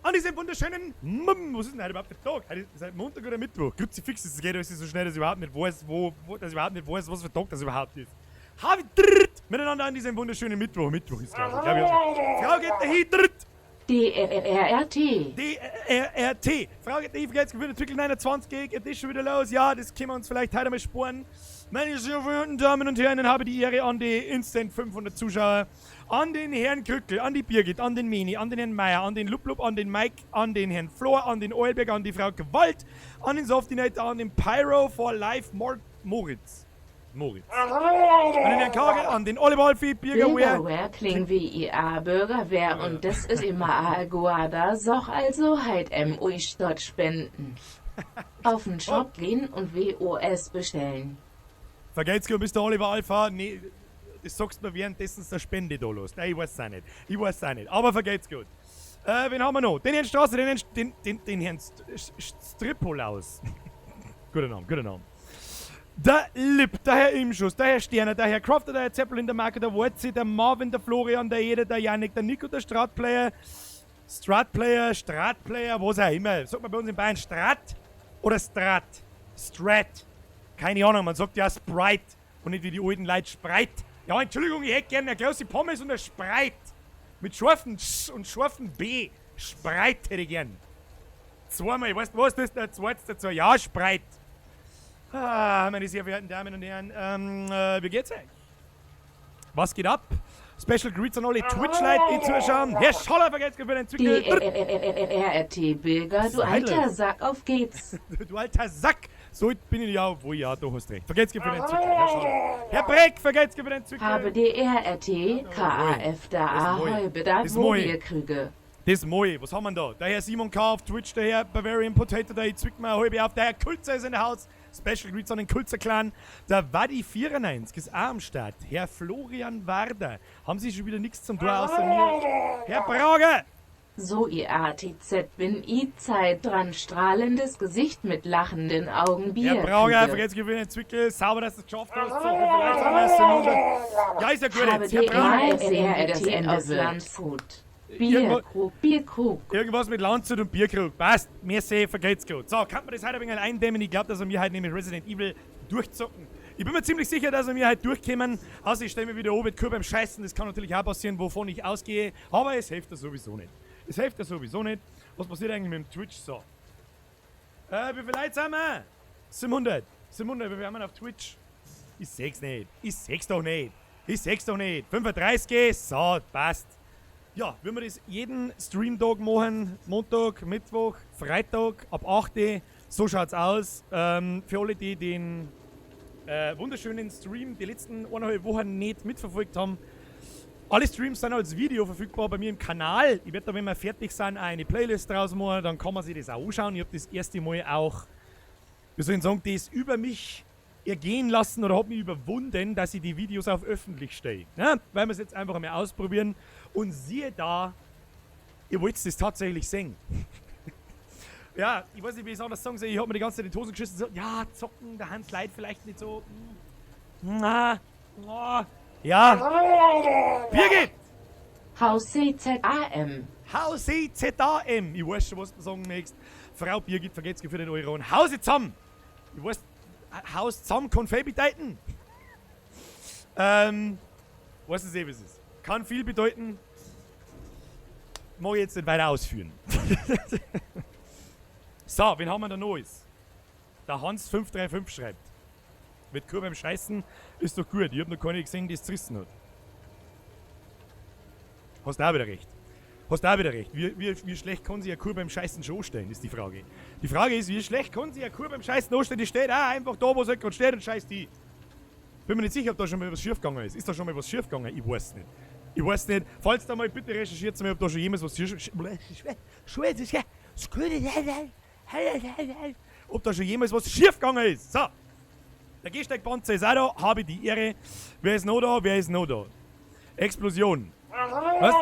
An diesem wunderschönen, was ist denn heute überhaupt der Tag? Heute ist halt Montag oder Mittwoch. Kruzifix, es geht alles so schnell, dass ich überhaupt nicht weiß, was für Tag das überhaupt ist. Miteinander an diesem wunderschönen Mittwoch. Mittwoch ist, glaube ich. Frau geht dahin. DRRT. DRRT. Frau geht dahin, Verkehrsgefühl entwickelt 29, es ist schon wieder los. Ja, das können wir uns vielleicht heute mal sparen. Meine sehr verehrten Damen und Herren, ich habe die Ehre an die Instant 500 Zuschauer, an den Herrn Krückel, an die Birgit, an den Meni, an den Herrn Meier, an den Lublub, an den Mike, an den Herrn Flor, an den Eulberg, an die Frau Gewalt, an den Softinator, an den Pyro for Life Moritz. An den Herrn Kagel, an den Oliver Holfi, Bürgerwehr klingt wie IA Bürgerwehr und das ist immer Aguada, soch also halt euch dort spenden. Auf den Shop gehen und WOS bestellen. Vergeht's gut, Mr. Oliver Alpha? Nee, das sagst du mir währenddessen der Spende da los. Nein, ich weiß es auch nicht. Aber vergeht's gut. Wen haben wir noch? Den Herrn Straße, den Herrn Stripolaus. Guter Name. Der Lipp, der Herr Imschuss, der Herr Sterner, der Herr Crofter, der Herr Zeppelin, der Marke, der Wurzi, der Marvin, der Florian, der Ede, der Janik, der Nico, der Stratplayer, was auch immer. Sagt man bei uns in Bayern Strat oder Strat? Strat. Keine Ahnung, man sagt ja Sprite und nicht wie die alten Leute Sprite. Ja, Entschuldigung, ich hätte gerne eine große Pommes und eine Sprite. Mit scharfen Sch und scharfen B. Sprite hätte ich gern. Zweimal, weißt du was, das ist der zweite dazu? Ja, Sprite. Meine sehr verehrten Damen und Herren, wie geht's euch? Was geht ab? Special Greets an alle Twitch-Leute, die zuschauen. Herr Scholler, vergesst für den Entwickler. DRRT-Bürger, du alter Sack, auf geht's. Du alter Sack. So bin ich ja, obwohl ja, du hast recht. Vergesst für den Entwickler, Herr Scholler. Herr Breck, vergesst für den Entwickler. Habe DRRT, KAF, da Ahoi, bedarf Mobilkrüge. Das Moi, was haben wir da? Der Herr Simon K. auf Twitch, der Herr Bavarian Potato, der zwickt mir eine halbe auf, der Herr Kulzer ist in der Haus. Special Greets an den Kulzer Clan. Der Wadi94 ist auch am Start. Herr Florian Warder. Haben Sie schon wieder nichts zum Tor außer mir? Herr Brage! So, ihr ATZ, bin ich Zeit dran. Strahlendes Gesicht mit lachenden Augen, Bier. Herr Brauger, vergesst gewinn, entwickelt. Sauber, dass du es geschafft hast. So, vielleicht haben wir es ja, ist ja gut jetzt. Herr Brauger, aus Landshut. Bierkrug. Irgendwas mit Landshut und Bierkrug. Passt. Merci, vergeht's gut. So, kann man das heute ein wenig eindämmen? Ich glaube, dass wir heute nämlich Resident Evil durchzocken. Ich bin mir ziemlich sicher, dass wir heute durchkommen. Also ich stelle mir wieder oben mit beim Scheißen. Das kann natürlich auch passieren, wovon ich ausgehe. Aber es hilft ja sowieso nicht. Was passiert eigentlich mit dem Twitch so? Wie viele Leute sind wir? 700. Wie viel haben wir auf Twitch? Ich seh's doch nicht. 35, so, passt. Ja, wenn wir das jeden Streamtag machen, Montag, Mittwoch, Freitag, ab 8 Uhr, so schaut's aus. Für alle, die den wunderschönen Stream die letzten 1,5 Wochen nicht mitverfolgt haben, alle Streams sind als Video verfügbar bei mir im Kanal. Ich werde da, wenn wir fertig sind, eine Playlist draus machen, dann kann man sich das auch anschauen. Ich habe das erste Mal auch, wie soll ich sagen, das über mich ergehen lassen oder habe mich überwunden, dass ich die Videos auf öffentlich stelle. Ja, weil wir es jetzt einfach einmal ausprobieren. Und siehe da, ihr wollt das tatsächlich sehen. Ja, ich weiß nicht, wie ich es anders sagen soll. Ich habe mir die ganze Zeit in die Hosen geschissen und so, ja, zocken, der Hand leid vielleicht nicht so. Ja. Birgit! Haus CZAM. Haus CZAM. Ich weiß schon, was du sagen möchtest. Frau Birgit, vergeht's für den Euro. Und Hause zusammen. Ich weiß, Haus zusammen kann viel bedeuten. Weiß nicht, wie es ist. Kann viel bedeuten. Mag ich jetzt nicht weiter ausführen. So, wen haben wir da Neues? Der Hans535 schreibt. Mit Kur beim Scheißen ist doch gut. Ich hab noch keine gesehen, die es zerrissen hat. Hast auch wieder recht. Wie schlecht kann sich eine Kur beim Scheißen schon stellen, ist die Frage. Die Frage ist, wie schlecht kann sich eine Kur beim Scheißen anstellen? Die steht auch einfach da, wo sie gerade steht und scheißt die. Bin mir nicht sicher, ob da schon mal was schief gegangen ist. Ist da schon mal was schief gegangen? Ich weiß nicht. Falls da mal, bitte recherchiert mal, ob da schon jemals was ob da schon jemals was schief gegangen ist. So. Der Gehsteigpanzer ist auch da, habe ich die Ehre. Wer ist noch da? Explosion. Was?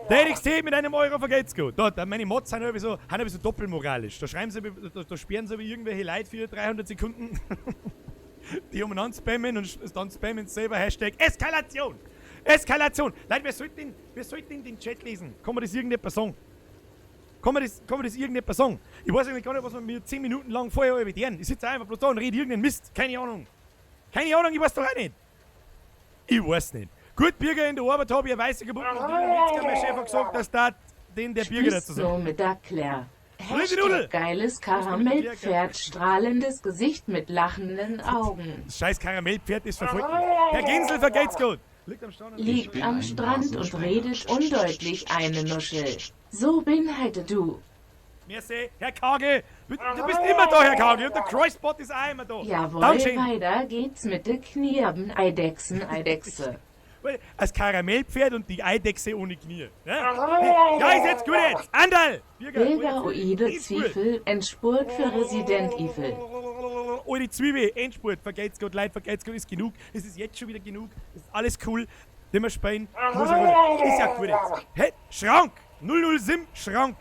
Der NXT mit einem Euro vergeht's gut. Da, meine Mods sind irgendwie so doppelmoralisch. Da schreiben sie, da sperren sie irgendwelche Leute für 300 Sekunden, die umeinander spammen und dann spammen sie selber Hashtag Eskalation. Eskalation. Leute, wer sollten den Chat lesen? Kann man das irgendjemand sagen? Kann man das irgendjemand sagen? Ich weiß eigentlich gar nicht, was wir mir 10 Minuten lang vorher überdienen. Ich sitze einfach bloß da und rede irgendeinen Mist. Keine Ahnung. Keine Ahnung, ich weiß doch auch nicht. Ich weiß nicht. Gut, Bürger in der Arbeit habe ich eine weiße Geburt. Und mein Chef hat gesagt, dass da der Bürger dazu sagt. So mit der Claire. Hashtag geiles Karamellpferd, strahlendes Gesicht mit lachenden Augen. Das scheiß Karamellpferd ist verfolgt. Herr Ginsel, vergeht's gut. Liegt am Strand und redet undeutlich eine Nuschel. So bin halt du. Merci, Herr Kage. Du bist immer da, Herr Kage. Und der Croissbot ist auch immer da. Jawohl, Dankeschön. weiter geht's mit der Knirben Eidechse. Als Karamellpferd und die Eidechse ohne Knie. Ja, ist jetzt gut jetzt. Andal! Bilgaoide Zwiebel, Endspurt für Resident Evil. Oh, die Zwiebel, Endspurt. Vergeht's gut, Leute, vergeht's gut, ist genug. Es ist jetzt schon wieder genug. Ist alles cool. Den wir spielen. Ist ja gut jetzt. Hey, Schrank! 007 Schrank.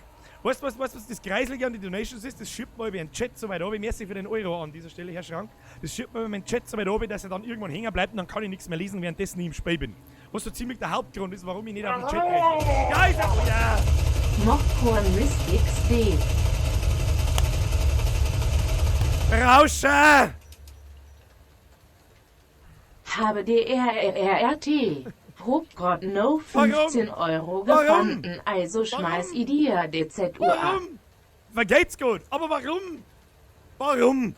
Weißt du, was das Kreiselige an die Donations ist? Das schiebt mal über den Chat so weit runter. Merci für den Euro an dieser Stelle, Herr Schrank. Das schiebt mal über den Chat so weit runter, dass er dann irgendwann hängen bleibt und dann kann ich nichts mehr lesen, währenddessen ich im Spiel bin. Was so ziemlich der Hauptgrund ist, warum ich nicht auf den Chat rechne. Ja, ist auch wieder! Mockkorn Mist XD. Rauscher! Habe DRRRT. Hobgrott no 15 Euro gefunden, also schmeiß Idea DZUA. Warum? Vergeht's gut, aber warum? Warum?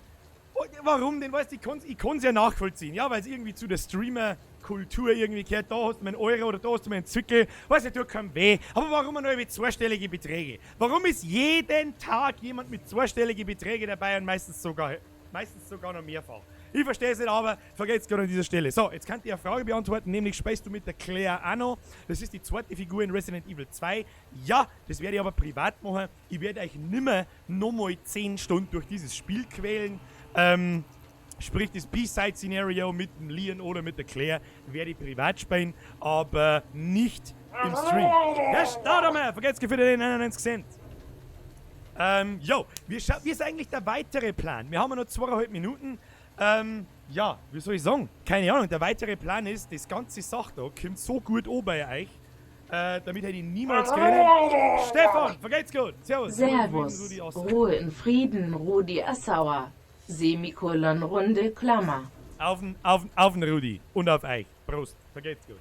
Warum? Den weißt du, ich kann's ja nachvollziehen, ja, weil es irgendwie zu der Streamer-Kultur irgendwie gehört, da hast du meinen Euro oder da hast du meinen Zückel, weiß ich, tut keinem weh. Aber warum nur mit zweistellige Beträge? Warum ist jeden Tag jemand mit zweistellige Beträge dabei und meistens sogar noch mehrfach? Ich verstehe es nicht, aber vergeht's gerade an dieser Stelle. So, jetzt kann ich eine Frage beantworten, nämlich spielst du mit der Claire auch noch? Das ist die zweite Figur in Resident Evil 2. Ja, das werde ich aber privat machen. Ich werde euch nimmer nochmal 10 Stunden durch dieses Spiel quälen. Sprich, das B-Side-Szenario mit dem Leon oder mit der Claire werde ich privat spielen, aber nicht im Stream. Ja, start mal, vergeht's für den 99 Cent. Wie ist eigentlich der weitere Plan? Wir haben noch 2,5 Minuten. Ja, wie soll ich sagen? Keine Ahnung, der weitere Plan ist, das ganze Sache da kommt so gut an bei euch, damit hätte ich niemals geredet. Stefan, vergeht's gut. Servus. Servus. Ruhe in Frieden, Rudi Assauer. Semikolon, runde Klammer. Auf den Rudi und auf euch. Prost, vergeht's gut.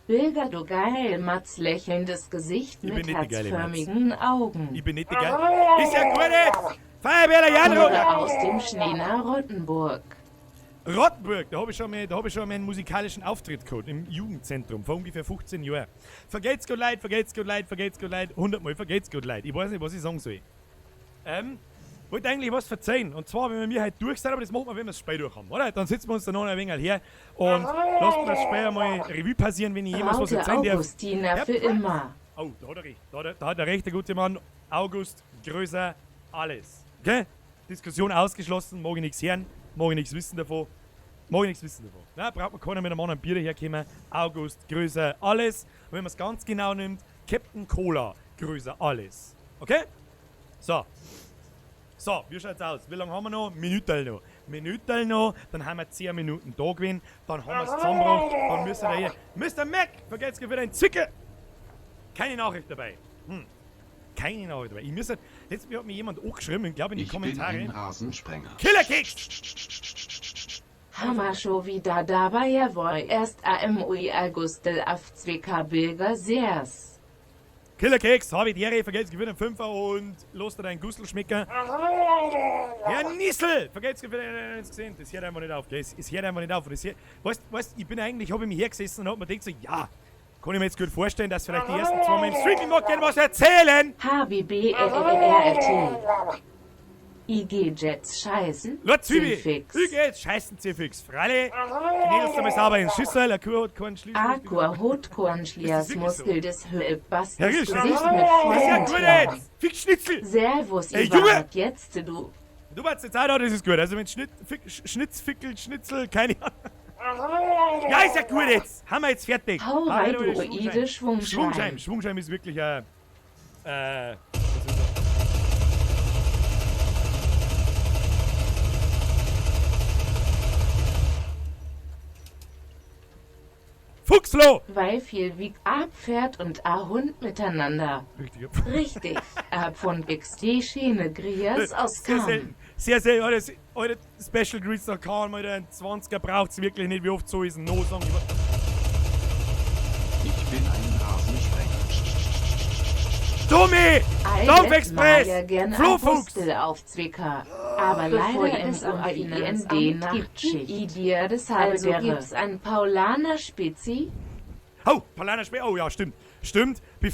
Bilger, du geil, Mats lächelndes Gesicht mit herzförmigen Augen. Ich bin nicht der Geil. Ist ja gut jetzt! Feuerwehrler Jan aus dem Schneener Rottenburg. Rottenburg, da habe ich schon mal einen musikalischen Auftritt gehabt im Jugendzentrum vor ungefähr 15 Jahren. Vergeht's gut, Leid, vergeht's gut, Leid, vergeht's gut, Leid. 100-mal vergeht's gut, Leid. Ich weiß nicht, was ich sagen soll. Wollte eigentlich was verzeihen. Und zwar, wenn wir halt durch sind, aber das machen wir, wenn wir das Spiel durch haben, oder? Dann sitzen wir uns da noch ein wenig her und lassen das Spiel einmal Revue passieren, wenn ich jemals was erzählen darf. Augustina für immer. Oh, da hat er recht. Da hat der recht, der gute Mann. August, größer, alles. Okay? Diskussion ausgeschlossen, mag ich nichts hören, mag ich nichts wissen davon. Na, braucht man keiner mit einem anderen Bier daherkommen. August, größer, alles. Und wenn man es ganz genau nimmt, Captain Cola, größer, alles. Okay? So, wie schaut's aus? Wie lange haben wir noch? Minüterl noch, dann haben wir 10 Minuten da gewesen, dann haben wir es zusammengebracht, dann müssen wir hier. Mr. Mac, vergesst für deinen Zicke! Keine Nachricht dabei. Keine Nachricht dabei. Letztens hat mir jemand angeschrieben, ich glaube in die Kommentare. Bin ein Rasensprenger. Killerkeks! Hammer schon wieder dabei, jawohl. Erst AMUI Augustel auf 2K Bilger sehrs. Killerkeks, habe ich die Ehre, vergesst für den 5er und los dir deinen Gustl schmecken. Herr Nissel, vergesst für den 1 gesehen. Das hört einfach nicht auf, gell? Es hört einfach nicht auf. Weißt, ich habe mich hergesessen und hab mir gedacht so, ja, kann ich mir jetzt gut vorstellen, dass vielleicht die ersten 2 Mal im Stream noch gerne was erzählen. HBBRRT. IG-Jets scheißen. IG-Jets scheißen Zifix. Fralle, knädelst du mal sauber ins Schüssel, der Kuh hat keinen Schlüssel. Aqua hat keinen Schließmuskel des Hölbers Herr Gesicht Risch, mit das ist ja gut Flügeln. jetzt. Fick Schnitzel. Servus, Ey, ihr Junge! wart jetzt, du. Du warst jetzt auch da, das ist gut. Also wenn Schnitzel, keine Ahnung. Ja, ist ja gut jetzt. Haben wir jetzt fertig. Hau rein, du Ide Schwungschein. Schwungschein ist wirklich ein... Fuchslo! Weil viel wie A-Pferd und A-Hund miteinander. Richtig. Richtig. A-Pfund XD Schiene Grias aus Sehr Kam. selten. Sehr selten. Alter, Special Greets nach Karl, Alter. Ein 20er braucht's wirklich nicht. Wie oft so ist ein No-Song. Ich bin ein Rasensprenger. Tommy! Dampfexpress! Ja gern Flohfuchs! auf Zwicker. Aber Bevor leider es im um die IND Finanzamt Nachtschicht. gibt, Idea des also Also gibt's ein Paulaner Spezi? Oh, Paulaner Speer. Oh ja, stimmt. Stimmt. Hört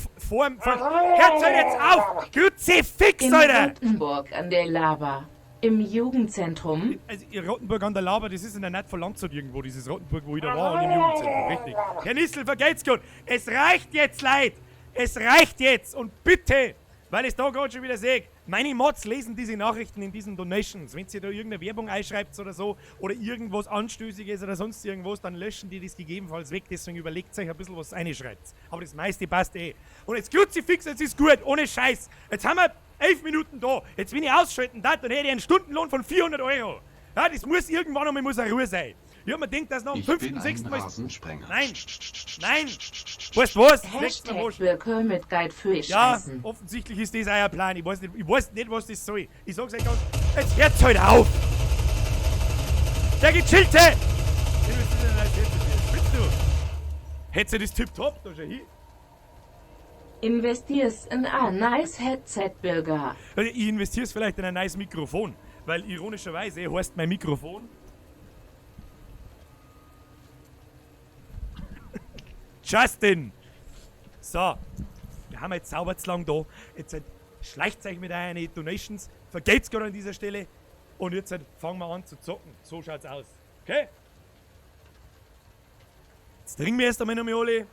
jetzt auf! Kruzifix, In Alter! Rottenburg an der Lava. Im Jugendzentrum. Also, Rottenburg an der Laber, das ist in der Nähe von Landshut irgendwo, dieses Rottenburg, wo ich da war, und im Jugendzentrum, richtig. Herr Nissel, vergeht's gut. Es reicht jetzt, Leid. Es reicht jetzt. Und bitte, weil ich da gerade schon wieder sehe, meine Mods lesen diese Nachrichten in diesen Donations. Wenn ihr da irgendeine Werbung einschreibt oder so, oder irgendwas Anstößiges oder sonst irgendwas, dann löschen die das gegebenenfalls weg. Deswegen überlegt euch ein bisschen, was reinschreibt. Aber das meiste passt eh. Und jetzt Kruzifix, jetzt ist gut, ohne Scheiß. Jetzt haben wir 11 Minuten da. Jetzt bin ich ausschalten, dann hätte ich einen Stundenlohn von 400 Euro. Ja, das muss irgendwann einmal muss eine Ruhe sein. Ich hab mir gedacht, dass noch am Ich 5., bin ein 6. Mal... Rasensprenger. Nein! Nein! Weißt du was? Nächstes Mal Hashtag wurscht. Birke mit Guide für Ja, Scheißen. offensichtlich ist das euer Plan. Ich weiß nicht, was das soll. Ich sag's euch ganz... Jetzt hört's heute auf! Der Gechillte! Spinnst du? Hättest du das tipptopp da schon hin? Investierst in ein nice Headset, Bürger. Also ich investier's vielleicht in ein neues Mikrofon. Weil ironischerweise heißt mein Mikrofon... Justin! So, wir haben jetzt sauber zu lang da. Jetzt schleicht euch mit euren Donations. Vergeht's gerade an dieser Stelle. Und jetzt fangen wir an zu zocken. So schaut's aus. Okay? Jetzt trinken wir erst einmal noch mal alle.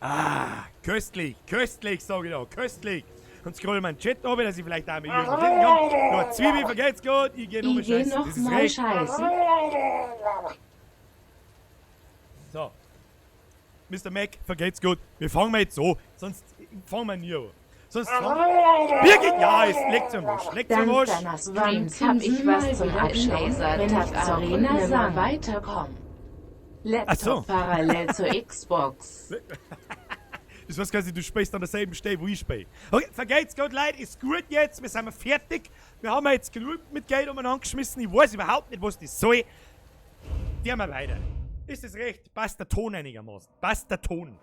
Ah, köstlich, köstlich, sag ich da, köstlich. Und scroll meinen Chat runter, dass ich vielleicht auch mit jemandem reden kann. Nur Zwiebel, vergeht's gut. Ich geh noch mal Ich geh scheißen. noch Das ist mal recht. scheißen. So. Mr. Mac, vergeht's gut. Wir fangen mal jetzt so. Sonst fangen wir nie an. Sonst fangen Birgit, ja, es legt zum Wusch. Legt zum Dank Wusch. deiner Streams hab ich was zum Abschauen, wenn ich Arena sang. Weiterkommen. Laptop so. parallel zur Xbox. Das heißt quasi, du spielst an derselben Stelle, wo ich spiele. Okay, vergeht's gut, Leute, ist gut jetzt. Wir sind fertig. Wir haben jetzt genug mit Geld umeinander geschmissen. Ich weiß überhaupt nicht, was das soll. Gehen wir weiter. Ist es recht? Passt der Ton einigermaßen? Passt der Ton?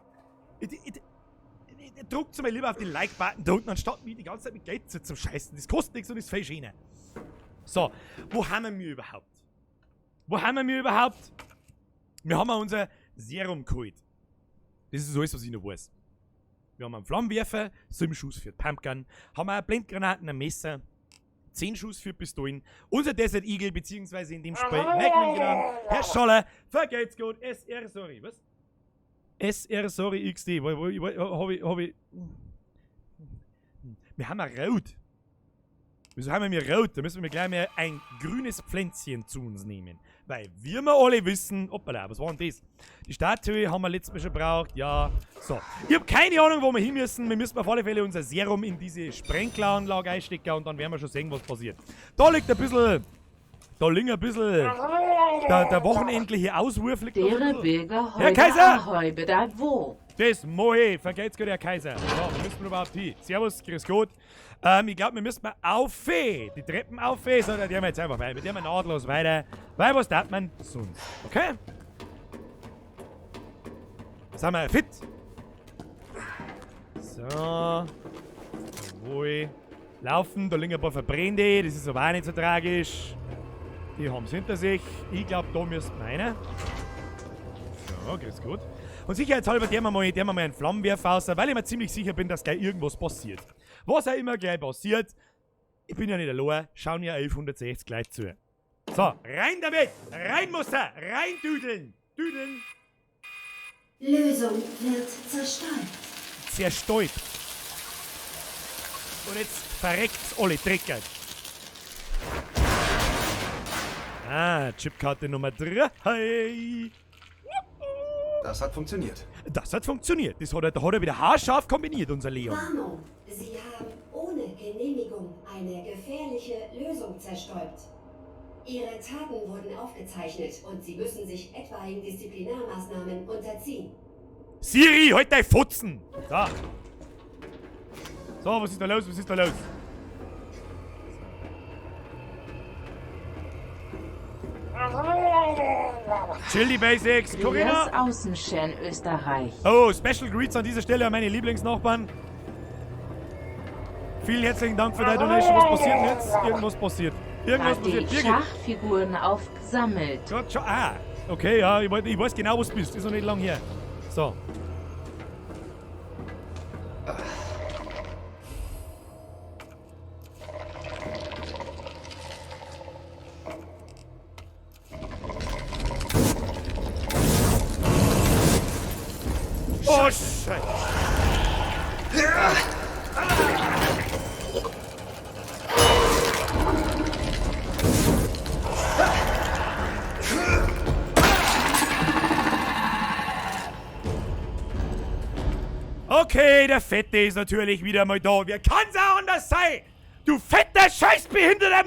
Druckt mal lieber auf den Like-Button da unten, anstatt mich die ganze Zeit mit Geld zum Scheißen. Das kostet nichts und ist viel schöner. So, wo haben wir überhaupt? Wir haben unser Serum geholt. Das ist alles, was ich noch weiß. Wir haben einen Flammenwerfer, 7 Schuss für Pumpgun, haben eine Blendgranaten, ein Messer, 10 Schuss für Pistolen, unser Desert Eagle, beziehungsweise in dem Spiel Magnum genannt, Herr Scholler, vergeht's gut, SR, sorry, was? SR, sorry, XD, hab ich... Wir haben ein Rot. Wieso haben wir Rot? Da müssen wir gleich mal ein grünes Pflänzchen zu uns nehmen. Weil wir alle wissen, hoppala, was war denn das? Die Statue haben wir letztes Mal schon gebraucht, ja. So, ich habe keine Ahnung, wo wir hin müssen. Wir müssen auf alle Fälle unser Serum in diese Sprenkleranlage einstecken und dann werden wir schon sehen, was passiert. Da liegt ein bisschen, der wochenendliche Auswurf liegt da ein Dere bisschen. Bürger Herr heute Kaiser! Ahoi, da wo? Das Mohe, vergeht's gut, Herr Kaiser. So, wo müssen wir überhaupt hin? Servus, grüß Gott. Ich glaube, wir müssen mal auf, die Treppen auf, so, da gehen wir jetzt einfach weiter. Wir gehen nahtlos weiter, weil was darf man sonst? Okay? Sind wir fit? So. Jawohl. Laufen, da liegen ein paar Verbrennende, das ist aber auch nicht so tragisch. Die haben es hinter sich. Ich glaube, da müssten wir rein. So, grüß Gott. Und sicherheitshalber der wir mal einen Flammenwerfer raus, weil ich mir ziemlich sicher bin, dass gleich irgendwas passiert. Was auch immer gleich passiert, ich bin ja nicht allein, schauen ja 1160 gleich zu. So, rein damit! Rein muss er! Rein düdeln! Düdeln! Lösung wird zerstäubt. Zerstäubt. Und jetzt verreckt's alle Trecker. Chipkarte Nummer 3. Hey! Das hat funktioniert. Das hat funktioniert. Da hat er wieder haarscharf kombiniert, unser Leon. Warnung, Sie haben ohne Genehmigung eine gefährliche Lösung zerstäubt. Ihre Taten wurden aufgezeichnet und Sie müssen sich etwaigen Disziplinarmaßnahmen unterziehen. Siri, halt dein Futzen! So. So, was ist da los? Was ist da los? Chill die Basics. Corinna! Elias Außenstern Österreich. Oh, Special Greets an dieser Stelle an meine Lieblingsnachbarn. Vielen herzlichen Dank für deine Donation. Was passiert denn jetzt? Irgendwas passiert. Irgendwas Hat passiert. die Birgit. Schachfiguren aufgesammelt. Gott, ah, okay, ja, ich weiß genau, wo du bist. Ist noch nicht lang her. So. Oh, Scheiße. Okay, der Fette ist natürlich wieder mal da. Wie kann's auch anders sein? Du fetter Scheißbehinderter!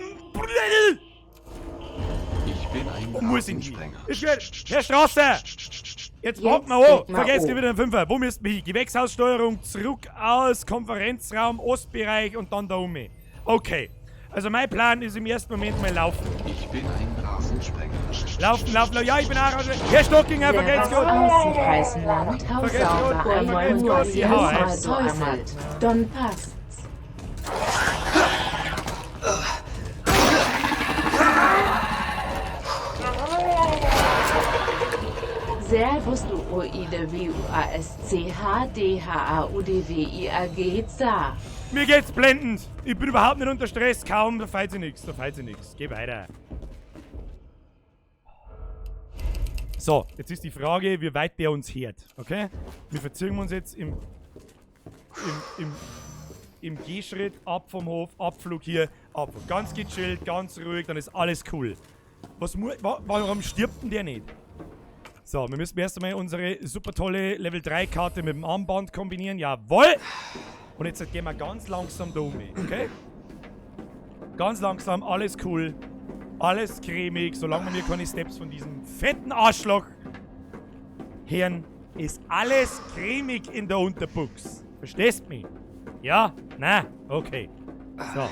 Ich bin ein Muss ich nicht. Rasensprenger. Ist gut. Herr Straße! Jetzt warten wir an. Vergesst ihr wieder den Fünfer. Wo müsst ihr hin? Gewächshaussteuerung, zurück aus, Konferenzraum, Ostbereich und dann da um. Okay. Also mein Plan ist im ersten Moment mal laufen. Ich bin ein Rasensprenger. Laufen, laufen. Ja, ich bin auch... Herr Stockinger, vergesst gut. Außenpreisland, Vergesst Hausauber, gut, vergesst einmal gut. nur Ja, also Amat. Don passt's. Servus du Oide WUASCH-DHAUDWIAG. Mir geht's blendend. Ich bin überhaupt nicht unter Stress. Kaum, da fällt sie nichts. Da fällt sie nichts. Geh weiter. So, jetzt ist die Frage, wie weit der uns hört. Okay? Wir verzögern uns jetzt im Gehschritt ab vom Hof, Abflug hier, ab. Ganz gechillt, ganz ruhig, dann ist alles cool. Warum stirbt denn der nicht? So, wir müssen erst einmal unsere super tolle Level 3 Karte mit dem Armband kombinieren. Jawohl! Und jetzt gehen wir ganz langsam da um, okay? Ganz langsam, alles cool. Alles cremig, solange wir keine Steps von diesem fetten Arschloch hören, ist alles cremig in der Unterbuchs. Verstehst mich? Ja? Na? Okay. So.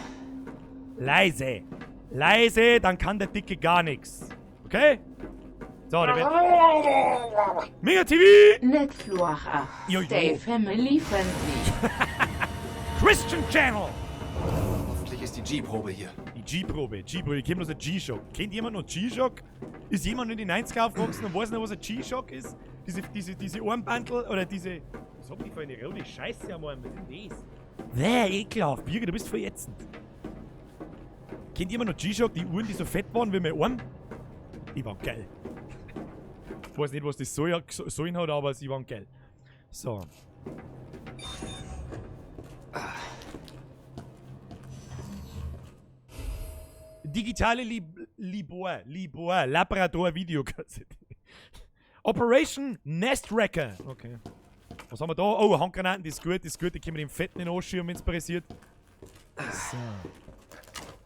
Leise. Leise, dann kann der Dicke gar nichts. Okay? So, der wird... Mega TV! Netfluacha. Jojo. Stay family friendly. Christian Channel! Hoffentlich ist die G-Probe hier. Die G-Probe. G-Probe. Ich kenne bloß einen G-Shock. Kennt jemand noch G-Shock? Ist jemand in die 90er aufgewachsen und weiß nicht, was ein G-Shock ist? Diese Armbandel oder diese... Was hab ich für eine rote Scheiße am Arm? Was ist das? Ekelhaft. Birgit, du bist verletzend. Kennt jemand noch G-Shock? Die Uhren, die so fett waren wie mein Arm? Die waren geil. Ich weiß nicht, was das sollen hat, aber sie waren geil. So. Digitale Libor, Labrador Videokassette. Operation Nest Wrecker. Okay. Was haben wir da? Oh, Handgranaten, das ist gut, die können wir dem Fetten in den Anschirm, wenn es passiert. So.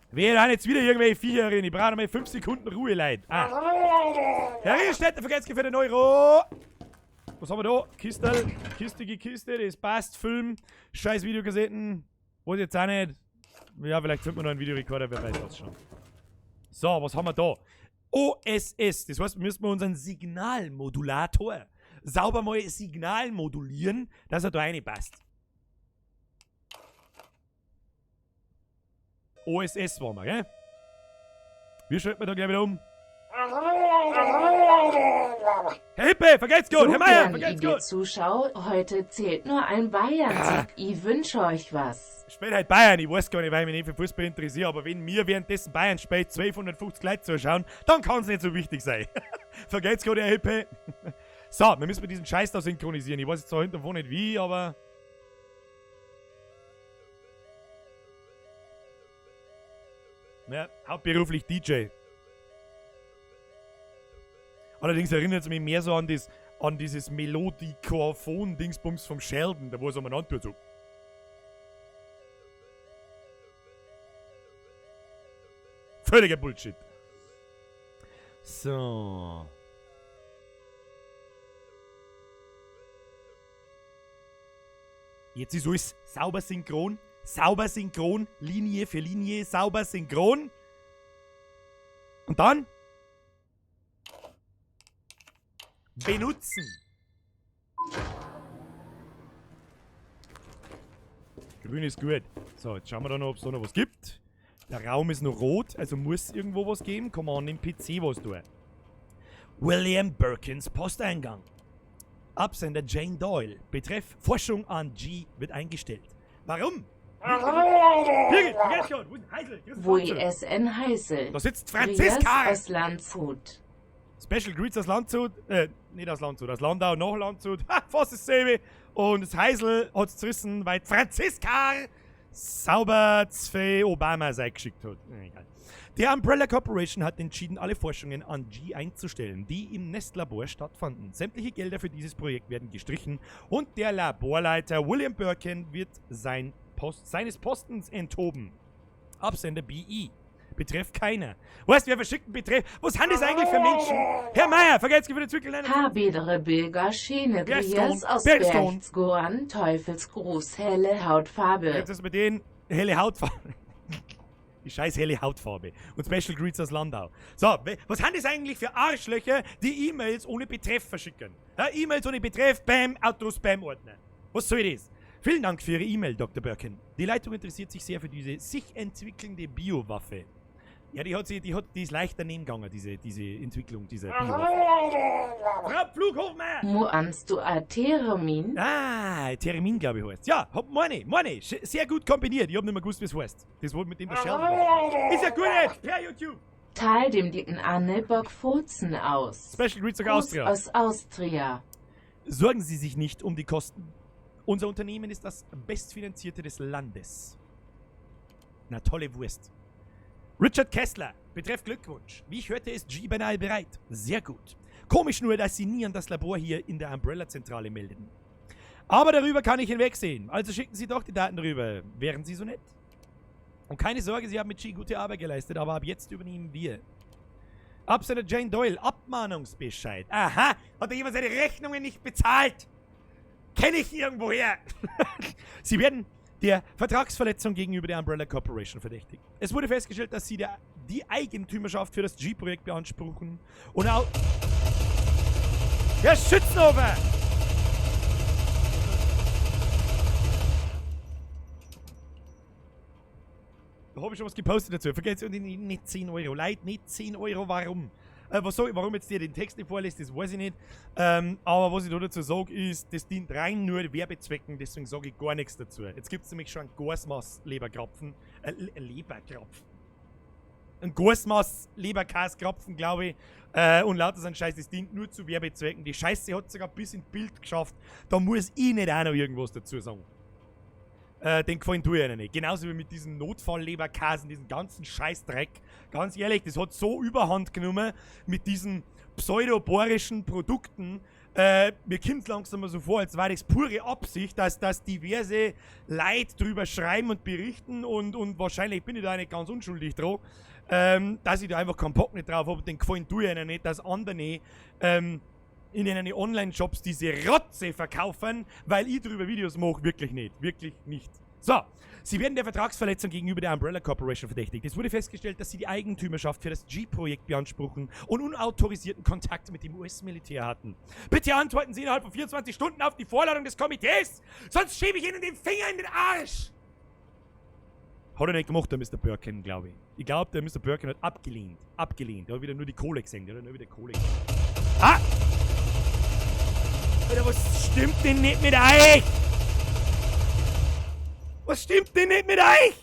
Wer hat jetzt wieder irgendwelche Viecher rein? Ich brauche mal 5 Sekunden Ruhe, Leute. Ah. Herr Ringelstädter, vergesst für den Euro. Was haben wir da? Kistel, kistige Kiste, das passt. Film, scheiß Videokassetten. Weiß jetzt auch nicht. Ja, vielleicht findet man noch einen Videorekorder, wer weiß das schon. So, was haben wir da? OSS, das heißt, müssen wir unseren Signalmodulator sauber mal Signal modulieren, dass er da reinpasst. OSS waren wir, gell? Wie schalten wir da gleich wieder um? Herr Hippe, vergesst gut! Herr Meier, vergesst gut! Zuschau, heute zählt nur ein Bayern-Sieg. Ich wünsche euch was. Spielt halt Bayern, ich weiß gar nicht, weil ich mich nicht für Fußball interessiere, aber wenn mir währenddessen Bayern spielt 1250 Leute zuschauen, dann kann es nicht so wichtig sein. Vergesst gut, Herr Hippe. So, wir müssen diesen Scheiß da synchronisieren. Ich weiß jetzt zwar hinterher nicht wie, aber... Ja, hauptberuflich DJ. Allerdings erinnert es mich mehr so an dieses Melodikophon-Dingsbums vom Sheldon, da wo es umeinander tut so. Völliger Bullshit. So. Jetzt ist alles sauber synchron, Linie für Linie, sauber synchron. Und dann benutzen. Grün ist gut. So, jetzt schauen wir da noch, ob es da noch was gibt. Der Raum ist noch rot, also muss irgendwo was geben. Kann man an dem PC was tun. William Birkins Posteingang. Absender Jane Doyle. Betreff Forschung an G wird eingestellt. Warum? Birgit, vergesst schon. Wo ist Heisel? WSN Heisel. Da sitzt Rias Franziska. aus Landshut. Special Greets aus Landshut. Nicht aus Landshut, aus Landau nach Landshut. Ha, fast dasselbe. Und das Heisel hat es zerrissen, weil Franziska sauber zwei Obamas eingeschickt hat. Egal. Die Umbrella Corporation hat entschieden, alle Forschungen an G einzustellen, die im Nestlabor stattfanden. Sämtliche Gelder für dieses Projekt werden gestrichen und der Laborleiter William Birkin wird seines Postens enthoben. Absender BE. Betreff keiner. Weißt du, wer verschickt einen Betreff? Was haben das eigentlich für Menschen? Herr Meier, vergesst für den Zwickelein. Habedere Bilger Schene Grias aus Bergstone. Berchtesgaden, Teufelsgruß, helle Hautfarbe. Jetzt ist mit denen helle Hautfarbe. Die scheiß helle Hautfarbe. Und Special Greets aus Landau. So, was haben das eigentlich für Arschlöcher, die E-Mails ohne Betreff verschicken? Ja, E-Mails ohne Betreff, Bam, Auto-Spam-Ordner. Was soll das? Vielen Dank für Ihre E-Mail, Dr. Birkin. Die Leitung interessiert sich sehr für diese sich entwickelnde Biowaffe. Ja, die ist leicht daneben gegangen, diese Entwicklung dieser Biowaffe. Frau Flughochmeier! Muanst du a Theremin? Ah, Theremin, glaube ich, heißt. Ja, meine. Sehr gut kombiniert. Ich hab nicht mehr gewusst, wie es heißt. Das wurde mit dem Bescheid. Ist ja gut jetzt, per YouTube. Teil dem dicken Anne Bock Furzen aus. Special Greets Gruß Austria. aus Austria. Sorgen Sie sich nicht um die Kosten. Unser Unternehmen ist das bestfinanzierte des Landes. Na, tolle Wurst. Richard Kessler, betreff Glückwunsch. Wie ich hörte, ist G beinahe bereit. Sehr gut. Komisch nur, dass Sie nie an das Labor hier in der Umbrella-Zentrale meldeten. Aber darüber kann ich hinwegsehen. Also schicken Sie doch die Daten rüber. Wären Sie so nett? Und keine Sorge, Sie haben mit G gute Arbeit geleistet, aber ab jetzt übernehmen wir. Absender Jane Doyle, Abmahnungsbescheid. Aha, hat da jemand seine Rechnungen nicht bezahlt? Kenne ich irgendwoher. Sie werden der Vertragsverletzung gegenüber der Umbrella Corporation verdächtigt. Es wurde festgestellt, dass sie die Eigentümerschaft für das G-Projekt beanspruchen und auch... Herr Schützenhofer! Da habe ich schon was gepostet dazu. Vergesst nicht 10 Euro. Leute, nicht 10 Euro. Warum? Warum jetzt dir den Text nicht vorlässt, das weiß ich nicht. Aber was ich da dazu sage, ist, das dient rein nur Werbezwecken, deswegen sage ich gar nichts dazu. Jetzt gibt es nämlich schon einen Gorsmaß-Leberkrapfen. Leberkrapfen. Ein Gorsmaß-Leberkas-Krapfen, glaube ich. Und lauter so ein Scheiß, das dient nur zu Werbezwecken. Die Scheiße hat sogar bis ins Bild geschafft. Da muss ich nicht auch noch irgendwas dazu sagen. Den gefallen tue ich ihnen nicht. Genauso wie mit diesen Notfall-Leberkasen, diesen ganzen Scheißdreck. Ganz ehrlich, das hat so Überhand genommen mit diesen pseudoborischen Produkten. Mir kommt es langsam mal so vor, als war das pure Absicht, dass diverse Leute drüber schreiben und berichten und wahrscheinlich bin ich da nicht ganz unschuldig dran, dass ich da einfach keinen Bock nicht drauf habe. Den gefallen tue ich ihnen nicht, dass andere in den Online-Shops diese Rotze verkaufen, weil ich darüber Videos mache. Wirklich nicht. Wirklich nicht. So, sie werden der Vertragsverletzung gegenüber der Umbrella Corporation verdächtigt. Es wurde festgestellt, dass sie die Eigentümerschaft für das G-Projekt beanspruchen und unautorisierten Kontakt mit dem US-Militär hatten. Bitte antworten Sie innerhalb von 24 Stunden auf die Vorladung des Komitees, sonst schiebe ich Ihnen den Finger in den Arsch! Hat er nicht gemacht, der Mr. Birkin, glaube ich. Ich glaube, der Mr. Birkin hat abgelehnt. Abgelehnt. Der hat wieder nur die Kohle gesehen. Der hat nur wieder Kohle gesehen. Ah! Alter, was stimmt denn nicht mit euch? Was stimmt denn nicht mit euch?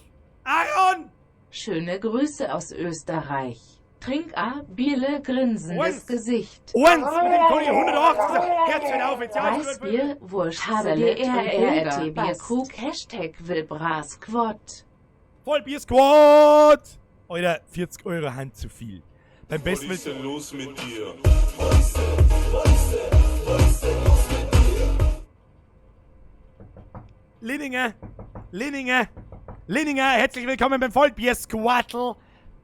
Aaron! Schöne Grüße aus Österreich. Trink a Bierle grinsendes Gesicht. Eins! Mit dem Kohle 180! Herzchen auf jetzt! Ja, Weißbier, Wurst, RRT, Bierkrug, Hashtag Wilbras Quad. Vollbier-Squad! Alter, 40 Euro Hand zu viel. Beim besten Was ist denn los mit dir? Linninger, herzlich willkommen beim Vollbier-Squattel.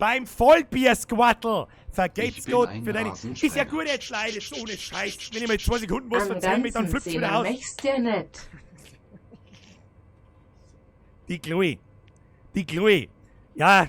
Beim Vollbier-Squattel. Vergeht's Ich bin gut ein für deine... Rasensprenger. Ist ja gut jetzt, Leute, jetzt ohne Scheiß. Wenn ich mal 2 Sekunden muss, Am von 10 Metern ganzen flippt wieder aus. mächst ja nicht. Die Chloe. Die Chloe. Ja.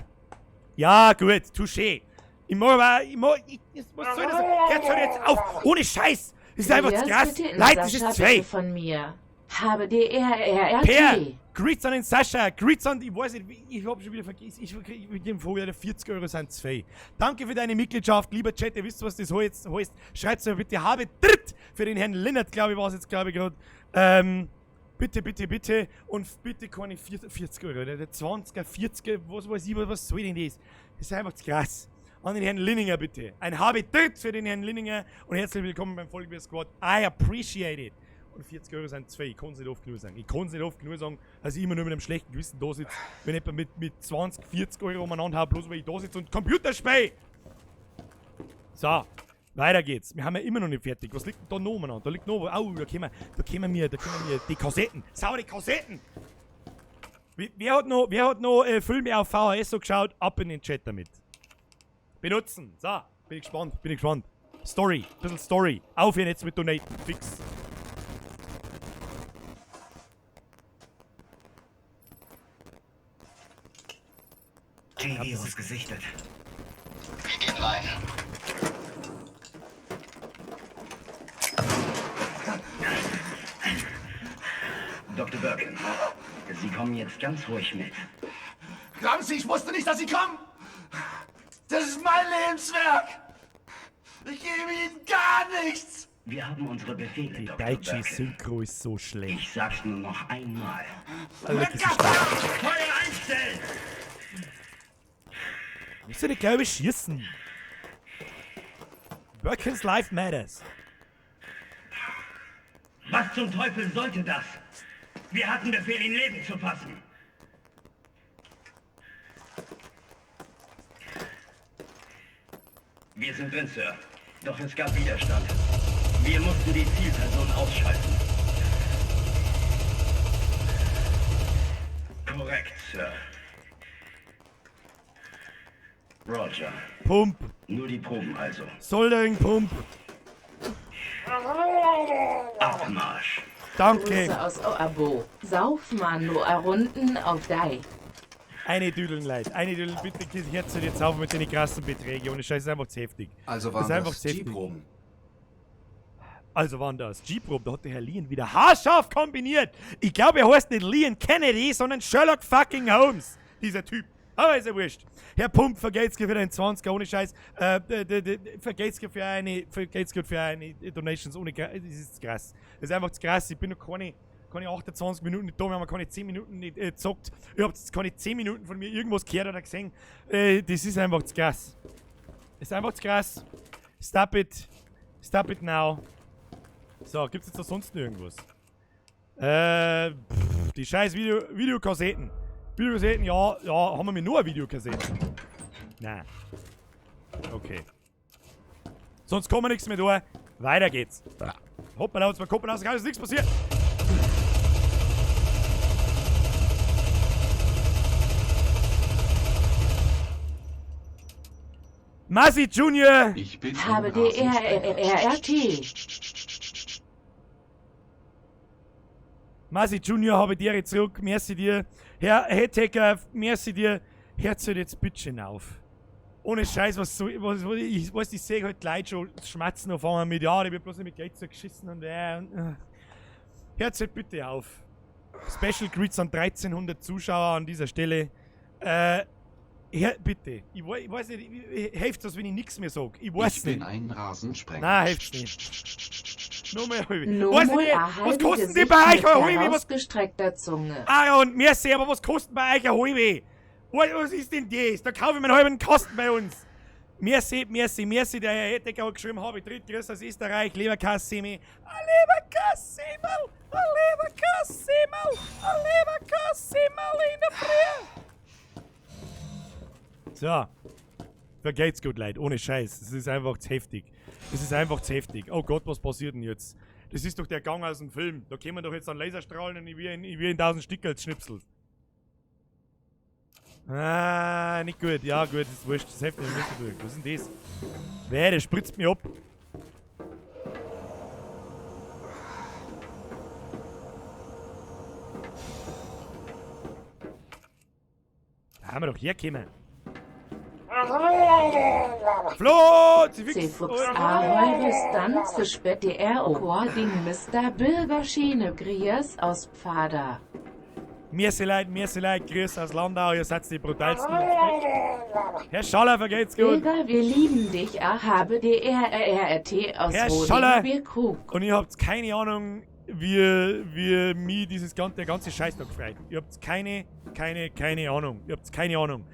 Ja, gut, touché. Was soll das? Hört schon jetzt auf. Ohne Scheiß. Das ist einfach zu krass. bitte in Leute, das Sascha ist 2. bitte von mir. Habe DRRRT. Per, Greets an den Sascha, Greets an, ich weiß nicht, ich hab schon wieder vergessen, ich dem vorher 40 Euro sind 2. Danke für deine Mitgliedschaft, lieber Chat, ihr wisst, was das heißt. Schreibt's mir bitte, habe dritt für den Herrn Linnert, glaube ich, war es jetzt, glaube ich, gerade. Bitte, und bitte keine 40 Euro, der 20er, 40er, was weiß ich, was soll denn das? Das ist einfach zu krass. An den Herrn Linninger, bitte. Ein habe dritt für den Herrn Linninger und herzlich willkommen beim Vollbier Squad. I appreciate it. Und 40 Euro sind 2. Ich kann es nicht oft genug sagen. Ich kann es nicht oft genug sagen, dass ich immer nur mit einem schlechten Gewissen da sitze, wenn jemand mit 20, 40 Euro umeinander haut, bloß weil ich da sitze und Computer spiele. So, weiter geht's. Wir haben ja immer noch nicht fertig. Was liegt denn da noch umeinander? Da liegt noch was. Au, da können wir die Kassetten. Saure Kassetten! Wer hat noch Filme auf VHS so geschaut? Ab in den Chat damit. Benutzen. So, bin ich gespannt. Story, bisschen Story. Aufhören jetzt mit Donaten. Fix. G-Virus gesichtet. Wir gehen rein. Dr. Birkin, Sie kommen jetzt ganz ruhig mit. Ramsey, ich wusste nicht, dass Sie kommen. Das ist mein Lebenswerk. Ich gebe Ihnen gar nichts. Wir haben unsere Befehle, Die Dr. deutsche Birkin. Synchro ist so schlecht. Ich sag's nur noch einmal. Alter, das ist schlecht. Feuer einstellen! Musst du nicht, glaube ich, schießen? Birkins Life Matters. Was zum Teufel sollte das? Wir hatten Befehl, ihn leben zu fassen. Wir sind drin, Sir. Doch es gab Widerstand. Wir mussten die Zielperson ausschalten. Korrekt, Sir. Roger. Pump. Nur die Proben also. Soldering Pump. Abmarsch. Danke. Grüße aus Oabo. Sauf man nur Runden auf Dei. Eine Düdeln, Leute. Eine Düdeln, bitte hört jetzt auf mit den krassen Beträgen. Ohne Scheiß, ist einfach zu heftig. Also Das waren ist einfach das zu heftig. G-Proben. Also waren das G-Proben, da hat der Herr Leon wieder haarscharf kombiniert. Ich glaube, er heißt nicht Leon Kennedy, sondern Sherlock fucking Holmes. Dieser Typ. Aber ist ja wurscht. Herr Pump, vergeht's für einen 20er, ohne Scheiß. Vergeht's für eine Donations ohne das ist krass. Das ist einfach zu krass. Ich bin noch keine 28 Minuten nicht da, wir haben keine 10 Minuten nicht gezockt. Ihr habt jetzt keine 10 Minuten von mir irgendwas gehört oder gesehen. Das ist einfach zu krass. Das ist einfach zu krass. Stop it. Stop it now. So, gibt's jetzt da sonst noch irgendwas? Die scheiß Videokassetten. Videokassetten, ja, haben wir nur eine Videokassette. Nein. Okay. Sonst kommen wir nichts mehr da. Weiter geht's. Hoppala, uns mal gucken, da ist nichts passiert. Masi Junior! Ich bin ein Habe Rasensprenger. DRRRT. Masi Junior, habe dir zurück. Merci dir. Herr Headhacker, merci dir. Hört halt jetzt bitte auf. Ohne Scheiß, ich sehe halt Leute schon schmatzen auf einmal mit, ja, die wird bloß nicht mit Geld so geschissen und hört halt bitte auf. Special Greets an 1300 Zuschauer an dieser Stelle. Bitte. Ich weiß nicht, hilft das, wenn ich nichts mehr sage? Ich weiß Ich nicht. bin ein Rasensprenger. Nein, hilft nicht. Nur mehr Halbe. Nur Was, mal was erhalte kosten die Gesicht bei euch mit ein Halbe? Was? herausgestreckter Zunge. Ah, und merci, aber was kostet bei euch ein Halbe? Was ist denn das? Da kaufe ich mir einen halben Kosten bei uns. Merci, der Herr Hettecker hat geschrieben, habe ich drittgrößtes aus Österreich, Leberkassemi. A Leberkassemmel, a Leberkassemmel, a Leberkassemmel in der Früh. So. Vergeht's gut, Leute, ohne Scheiß. Das ist einfach zu heftig. Oh Gott, was passiert denn jetzt? Das ist doch der Gang aus dem Film. Da kämen doch jetzt an Laserstrahlen und ich will in 1000 Stück als Schnipsel. Ah, nicht gut. Ja, gut, das ist wurscht. Das hilft mir nicht durch. Was ist denn das? Wer, der spritzt mich ab. Da haben wir doch hergekommen. Flo! C-Fuchs Ahoi Distanz für SPDR Oording Mr. Bürgerschiene Griers aus Pfada. Merci Leute, grüß aus Landau, ihr seid die brutalsten. Herr Schaller, vergeht's gut. Bürger, wir lieben dich, habe DRRRT aus Herr Schaller. Roding Krug. Und ihr habt keine Ahnung, wie mich der ganze Scheißtag freut. Ihr habt keine Ahnung. Ihr habt keine Ahnung.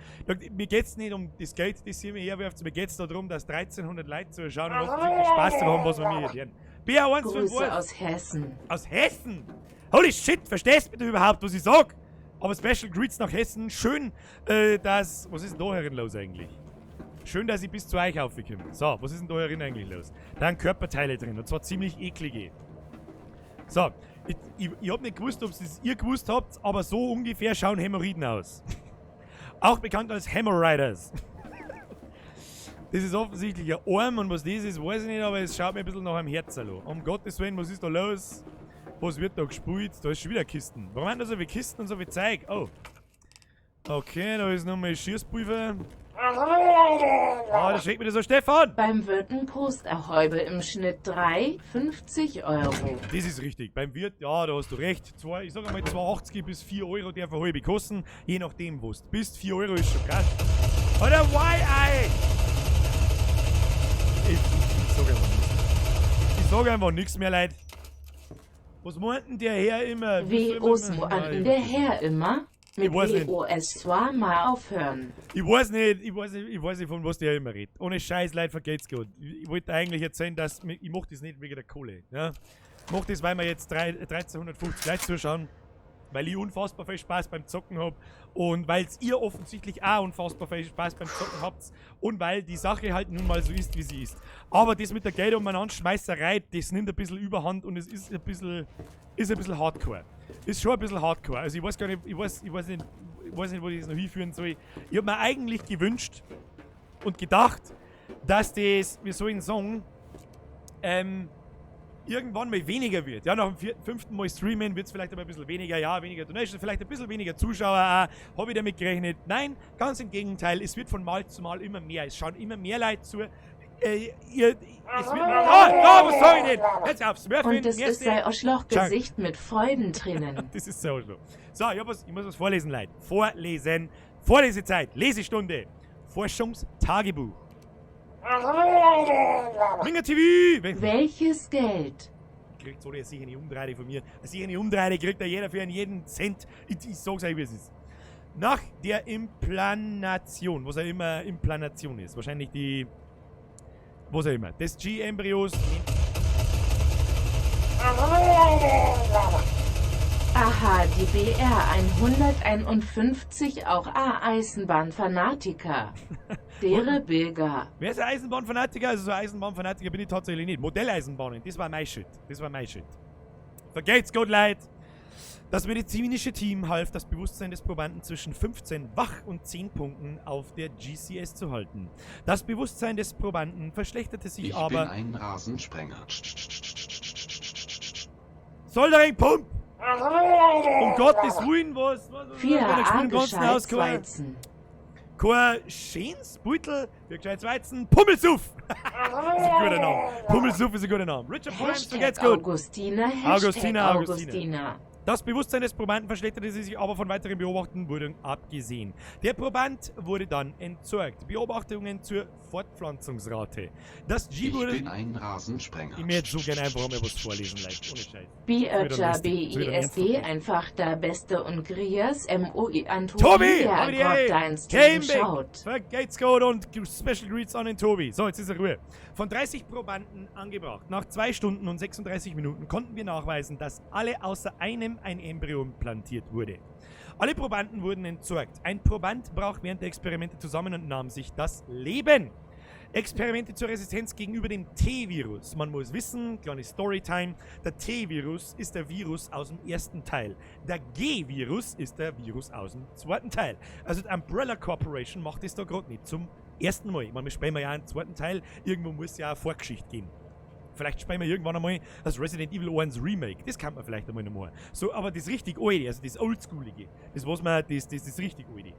Mir geht's nicht um das Geld, das ihr mir herwerft, mir geht's darum, dass 1300 Leute zuschauen und offensichtlich Spaß daran haben, was wir mir hier hören. Grüße aus Hessen. Aus Hessen? Holy shit, verstehst du bitte überhaupt, was ich sag? Aber Special Greets nach Hessen. Schön, dass... Was ist denn da herin los eigentlich? Schön, dass ich bis zu euch aufgekommen bin. So, was ist denn da herin eigentlich los? Da sind Körperteile drin, und zwar ziemlich eklige. So, ich hab nicht gewusst, ob ihr gewusst habt, aber so ungefähr schauen Hämorrhoiden aus. Auch bekannt als Hemorrhoiders. Das ist offensichtlich ein Arm, und was das ist, weiß ich nicht, aber es schaut mir ein bisschen nach einem Herz an. Um Gottes Willen, was ist da los? Was wird da gespielt? Da ist schon wieder Kisten. Warum haben da so viele Kisten und so viel Zeug? Oh. Okay, da ist nochmal Schießpulver. Ah, da schickt mir das so Stefan! Beim Wirten Post Ahäube im Schnitt 3,50 €. Das ist richtig. Beim Wirt, ja, da hast du recht. Ich sag einmal 2,80 bis 4 € der halbe kosten. Je nachdem, wo du bist. 4 € ist schon krass. Oder why, Ich sag einfach nichts mehr, Leute. Was meint denn der Herr immer? Wie meinten der Herr immer? Mit WOS zwar mal aufhören. Ich weiß nicht, von was der immer redet. Ohne Scheiß, Leute, vergeht's gut. Ich wollte eigentlich erzählen, dass ich mach das nicht wegen der Kohle. Ja? Ich mach das, weil wir jetzt 1350 Leute zuschauen. Weil ich unfassbar viel Spaß beim Zocken hab. Und weil ihr offensichtlich auch unfassbar viel Spaß beim Zocken habt. Und weil die Sache halt nun mal so ist, wie sie ist. Aber das mit der Geld umeinander Schmeißerei, das nimmt ein bisschen Überhand und es ist ein bisschen hardcore. Ist schon ein bisschen hardcore. Also ich weiß gar nicht, ich weiß nicht, wo ich das noch hinführen soll. Ich hab mir eigentlich gewünscht und gedacht, dass das, wie soll ich sagen, irgendwann mal weniger wird. Ja, nach dem 5. Mal streamen wird es vielleicht aber ein bisschen weniger, ja, weniger Donations, vielleicht ein bisschen weniger Zuschauer auch. Habe ich damit gerechnet? Nein, ganz im Gegenteil. Es wird von Mal zu Mal immer mehr. Es schauen immer mehr Leute zu. Was soll ich denn? Jetzt aufs Smurfing. Und das ist sein Arschlochgesicht mit Freudentränen. Das ist so Arschloch. So, ich muss was vorlesen, Leute. Vorlesen. Vorlesezeit. Lesestunde. Forschungstagebuch. Minger TV! Welches Geld? Kriegt so eine sichere Umdreide von mir. Eine sichere Umdreide kriegt jeder für jeden Cent. Ich sag's euch, wie es ist. Nach der Implantation, was auch immer Implantation ist, wahrscheinlich die... Was auch immer. Des G-Embryos... Aha, die BR 151, auch A-Eisenbahnfanatiker. Dere Bürger. Wer ist ein Eisenbahnfanatiker? Also so ein Eisenbahnfanatiker bin ich tatsächlich nicht. Modelleisenbahnen, das war mein Shit. Vergeht's gut, Leute. Das medizinische Team half, das Bewusstsein des Probanden zwischen 15 Wach- und 10 Punkten auf der GCS zu halten. Das Bewusstsein des Probanden verschlechterte sich aber... Ich bin ein Rasensprenger. Soldering Pump! Um Gottes Willen, was? 4 A-Gescheitzweizen. Kein schönes Beutel für gescheites Weizen. Pummelsuff! Das ist ein guter Name. Pummelsuff ist ein guter Name. Richard Primes, so geht's gut. Augustina. Das Bewusstsein des Probanden verschlechterte sich aber von weiteren Beobachtungen wurden abgesehen. Der Proband wurde dann entsorgt. Beobachtungen zur Fortpflanzungsrate. Das G wurde... Ich bin ein Rasensprenger. Ich möchte so gerne einfach mal was vorlesen, Leute. Ohne Scheiß. BISD, einfach der Beste und Griers, MOI Tobi! Antonia, Gameback! Vergeht's gut und Special Greets an den Tobi. So, jetzt ist er Ruhe. Von 30 Probanden angebracht. Nach 2 Stunden und 36 Minuten konnten wir nachweisen, dass alle außer einem ein Embryo implantiert wurde. Alle Probanden wurden entsorgt. Ein Proband brach während der Experimente zusammen und nahm sich das Leben. Experimente zur Resistenz gegenüber dem T-Virus. Man muss wissen, kleine Storytime, der T-Virus ist der Virus aus dem ersten Teil. Der G-Virus ist der Virus aus dem zweiten Teil. Also die Umbrella Corporation macht das da gerade nicht zum ersten Mal. Ich meine, wir spielen ja einen zweiten Teil, irgendwo muss ja eine Vorgeschichte geben. Vielleicht spielen wir irgendwann einmal das Resident Evil 1 Remake. Das kann man vielleicht einmal nochmal. So, aber das richtig alte, also das oldschoolige, das was man, das richtig alte.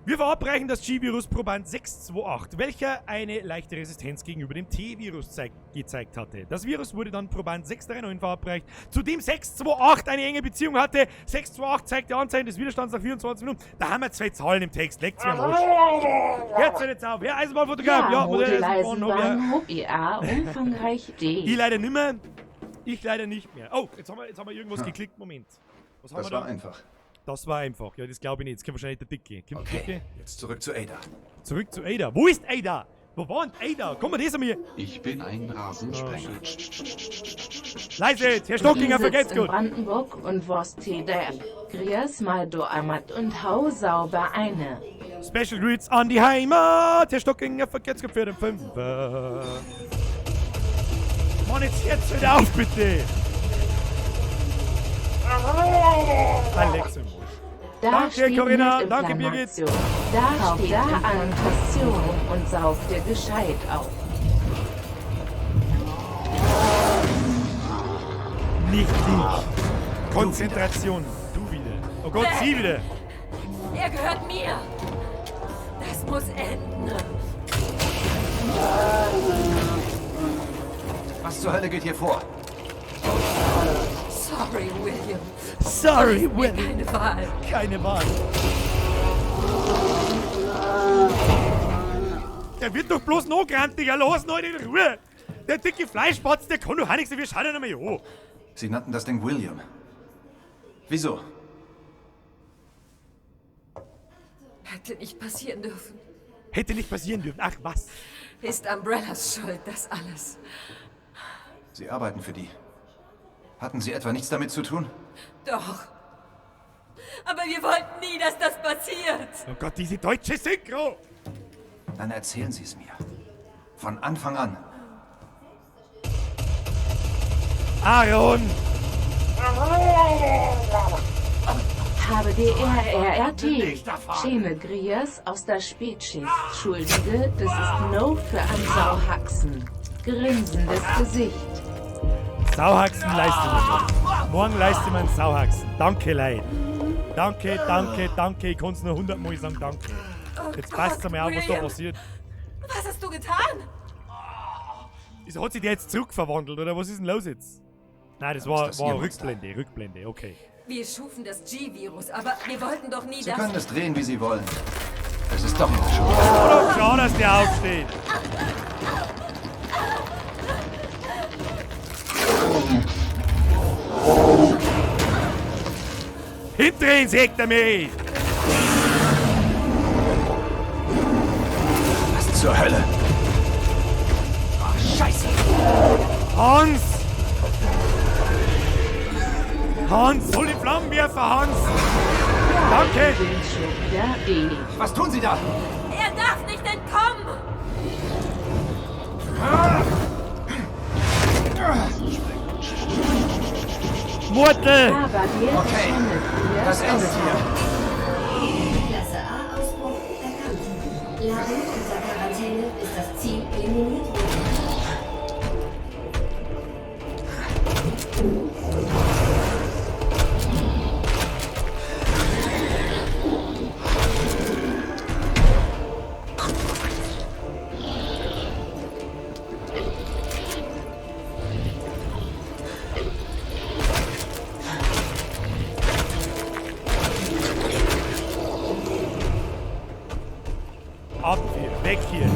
Wir verabreichen das G-Virus Proband 628, welcher eine leichte Resistenz gegenüber dem T-Virus gezeigt hatte. Das Virus wurde dann Proband 639 verabreicht, zu dem 628 eine enge Beziehung hatte. 628 zeigt die Anzeigen des Widerstands nach 24 Minuten. Da haben wir 2 Zahlen im Text. Leckt's mir am Arsch. Hört's jetzt auf. Ja, Eisenbahnfotograf. Ja, Modelleisenbahn, Hub IA, umfangreich D. Ich leider nimmer. Ich leider nicht mehr. Oh, jetzt haben wir irgendwas geklickt. Moment. Was haben Das wir war da? einfach. Das war einfach. Ja, das glaube ich nicht. Jetzt kommt wahrscheinlich der Dicke. Kommt der Dicke? Jetzt zurück zu Ada. Zurück zu Ada. Wo ist Ada? Wo war denn Ada? Komm mal, das an mir. Ich bin ein Rasensprenger. Leise jetzt. Herr Stockinger, Die vergesst sitzt in gut. Brandenburg und Wurst der Grias mal do amat und hau sauber eine. Special Greets an die Heimat. Herr Stockinger, vergesst gut für den Fünfer. Mann, jetzt hört auf, bitte. Alexa. Da Danke, steht Corinna. mit Danke, Birgit. Inflammation. Da steht da an Passion und saugt dir gescheit auf. Nicht ich. Konzentration. Du wieder. Oh Gott, sie wieder. Er gehört mir. Das muss enden. Was zur Hölle geht hier vor? Sorry, William. Sorry, Will. Keine Wahl. Keine Wahl. Der wird doch bloß noch grantiger. Lass ihn halt in Ruhe. Der dicke Fleischspatz, der kann doch auch nichts. Wir schauen ihn einmal an. Sie nannten das Ding William. Wieso? Hätte nicht passieren dürfen. Hätte nicht passieren dürfen. Ach, was? Ist Umbrellas Schuld, das alles. Sie arbeiten für die. Hatten Sie etwa nichts damit zu tun? Doch. Aber wir wollten nie, dass das passiert. Oh Gott, diese deutsche Synchro. Dann erzählen Sie es mir. Von Anfang an. Aaron. Habe DRRRT. Schäme Grias aus der Spätschicht. Schuldige, das ist No für am Sauhaxen. Grinsendes Gesicht. Sauhaxen leiste man. Morgen leiste man Sauhaxen. Danke, Leid. Danke, danke, danke. Ich kann es nur 100 Mal sagen, danke. Jetzt passt es mir auf, was da passiert. Was hast du getan? Wieso hat sich der jetzt zurückverwandelt, oder was ist denn los jetzt? Nein, das war Ihr Monster. Rückblende, okay. Wir schufen das G-Virus, aber wir wollten doch nie Sie das... können es drehen, wie Sie wollen. Es ist doch Ihre Schuld. Oder klar, dass der aufsteht. Hinter ihn sägt er mich! Was zur Hölle? Oh, Scheiße! Hans! Hans, hol die Flammenwerfer, Hans! Danke! Windschub der E. Was tun Sie da? Er darf nicht entkommen! Murtel! Aber der Okay, das endet hier. Klasse A Ausbruch erkannt. Laden unter Quarantäne, bis das Ziel eliminiert wurde. Ab hier, weg hier!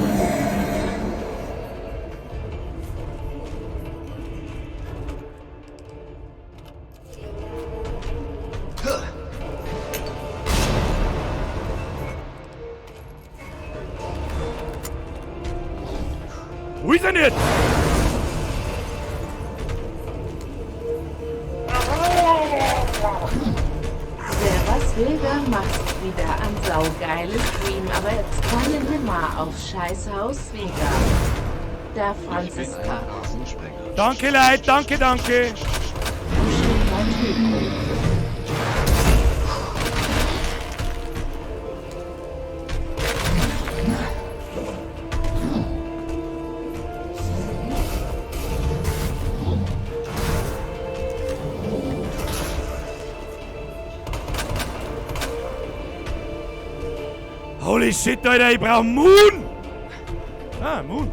Wo ist er denn jetzt? Wer was will, der macht. wieder an saugeile Stream, aber jetzt fallen wir mal auf Scheißhaus Vega. Da Ich bin Franziska. ein Rasensprenger. Danke, Leute, danke, danke. Schöner Typ. Holy shit, Alter, ich brauch Moon! Ah, Moon.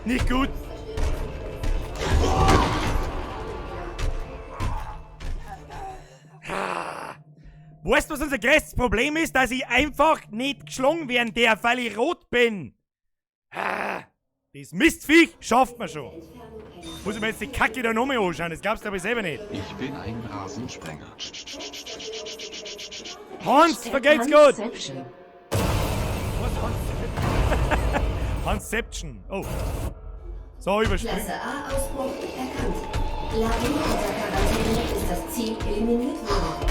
Nicht gut. Weißt du, was unser größtes Problem ist? Dass ich einfach nicht geschlagen werden darf, weil ich rot bin. Das Mistviech schafft man schon. Muss ich mir jetzt die Kacke da nochmal anschauen, das glaubst du aber selber nicht. Ich bin ein Rasensprenger. Hans, vergeht's gut! Conception. Was, Hansception. Oh. So, überspringen. Klasse A-Ausbruch erkannt. Ladung unter Quarantäne ist das Ziel eliminiert worden.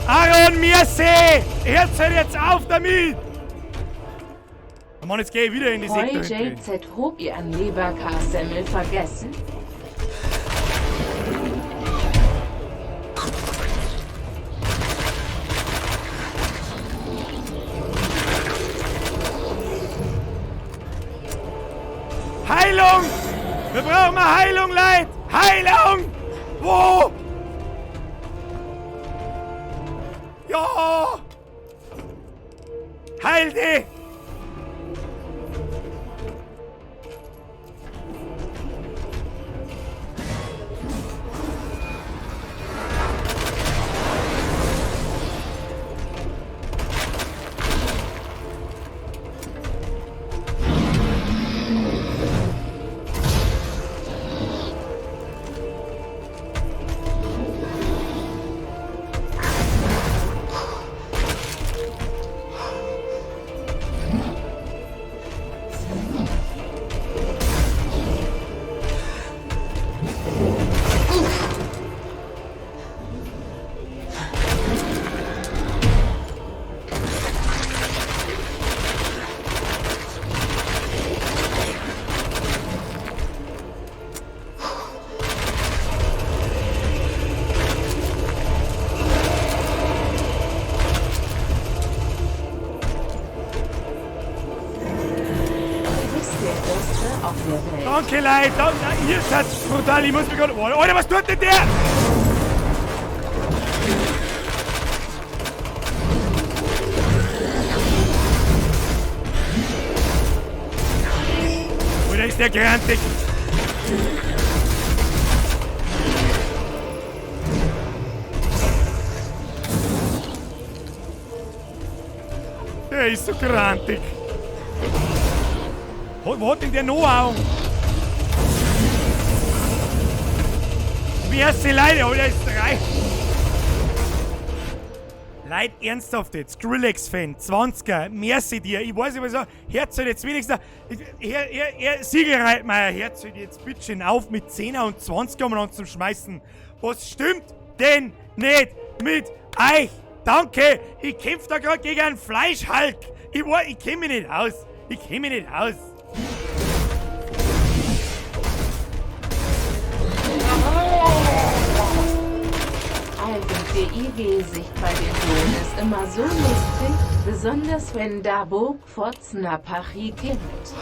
Aaron, Mirse! Hört jetzt auf damit! Oh Mann, jetzt geh ich wieder in die Hoi Sektor. JZ, hob ihr an Leberkassemmel vergessen? Heilung! Wir brauchen mal Heilung, Leute! Heilung! Wo? Ja! Heil dich! Danke, Leute! Danke! Ihr seid brutal, ich muss mich gerade... Oh, Alter, was tut denn der? Oder ist der grantig? Der ist so grantig. Wo hat denn der noch Augen? Wie heißt die Leute? Oh, der ist 3. Leute, ernsthaft jetzt. Skrillex-Fan, 20er, merci dir. Ich weiß nicht, was ich sage. Hört jetzt wenigstens. Herr Siegelreitmeier, hört jetzt bitte auf mit 10er und 20er umeinander zu schmeißen. Was stimmt denn nicht mit euch? Danke! Ich kämpfe da gerade gegen einen Fleischhulk. Ich kenn mich nicht aus. Ich kenn mich nicht aus. Die IW-Sicht bei den Sohn ist immer so lustig, besonders wenn da Bog Fotznapachi gibt.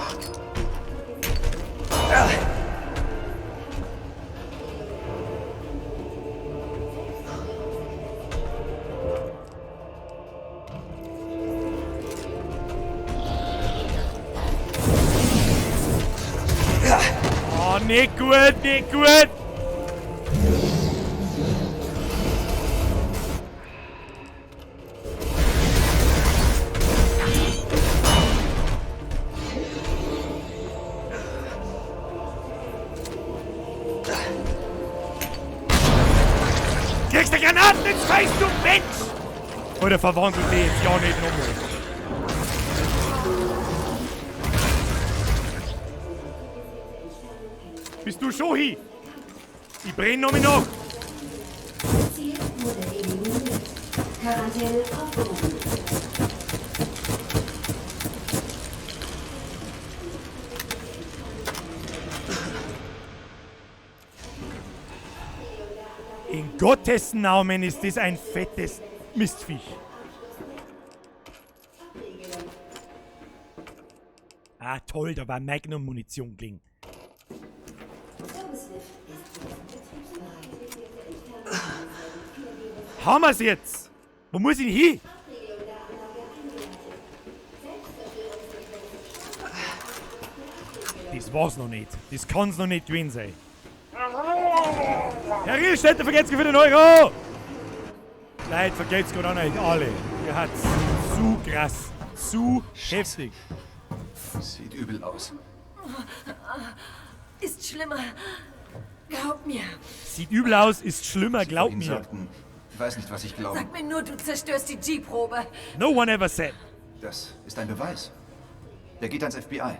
Oh, nicht gut, nicht gut! steckst du Granaten ins Face, du Mensch! Oder verwandelt die jetzt ja nicht nochmal. Bist du schon hin? Ich brenn noch noch. Ziel wurde eliminiert. Quarantäne aufgehoben. In Gottes Namen ist das ein fettes Mistviech. Ah toll, da war Magnum-Munition gelegen. Haben wir's jetzt? Wo muss ich denn hin? Das war's noch nicht. Das kann's noch nicht gewesen sein. Herr Rielstädter, vergeht's für den Euro! Leute, vergeht's gut an euch alle. Ihr habt's zu krass. Zu heftig. Sieht übel aus. Ist schlimmer. Glaub mir. Sieht übel aus, ist schlimmer, glaub Vorhin mir. sagten, ich weiß nicht, was ich glaube. Sag mir nur, du zerstörst die G-Probe. No one ever said. Das ist ein Beweis. Der geht ans FBI.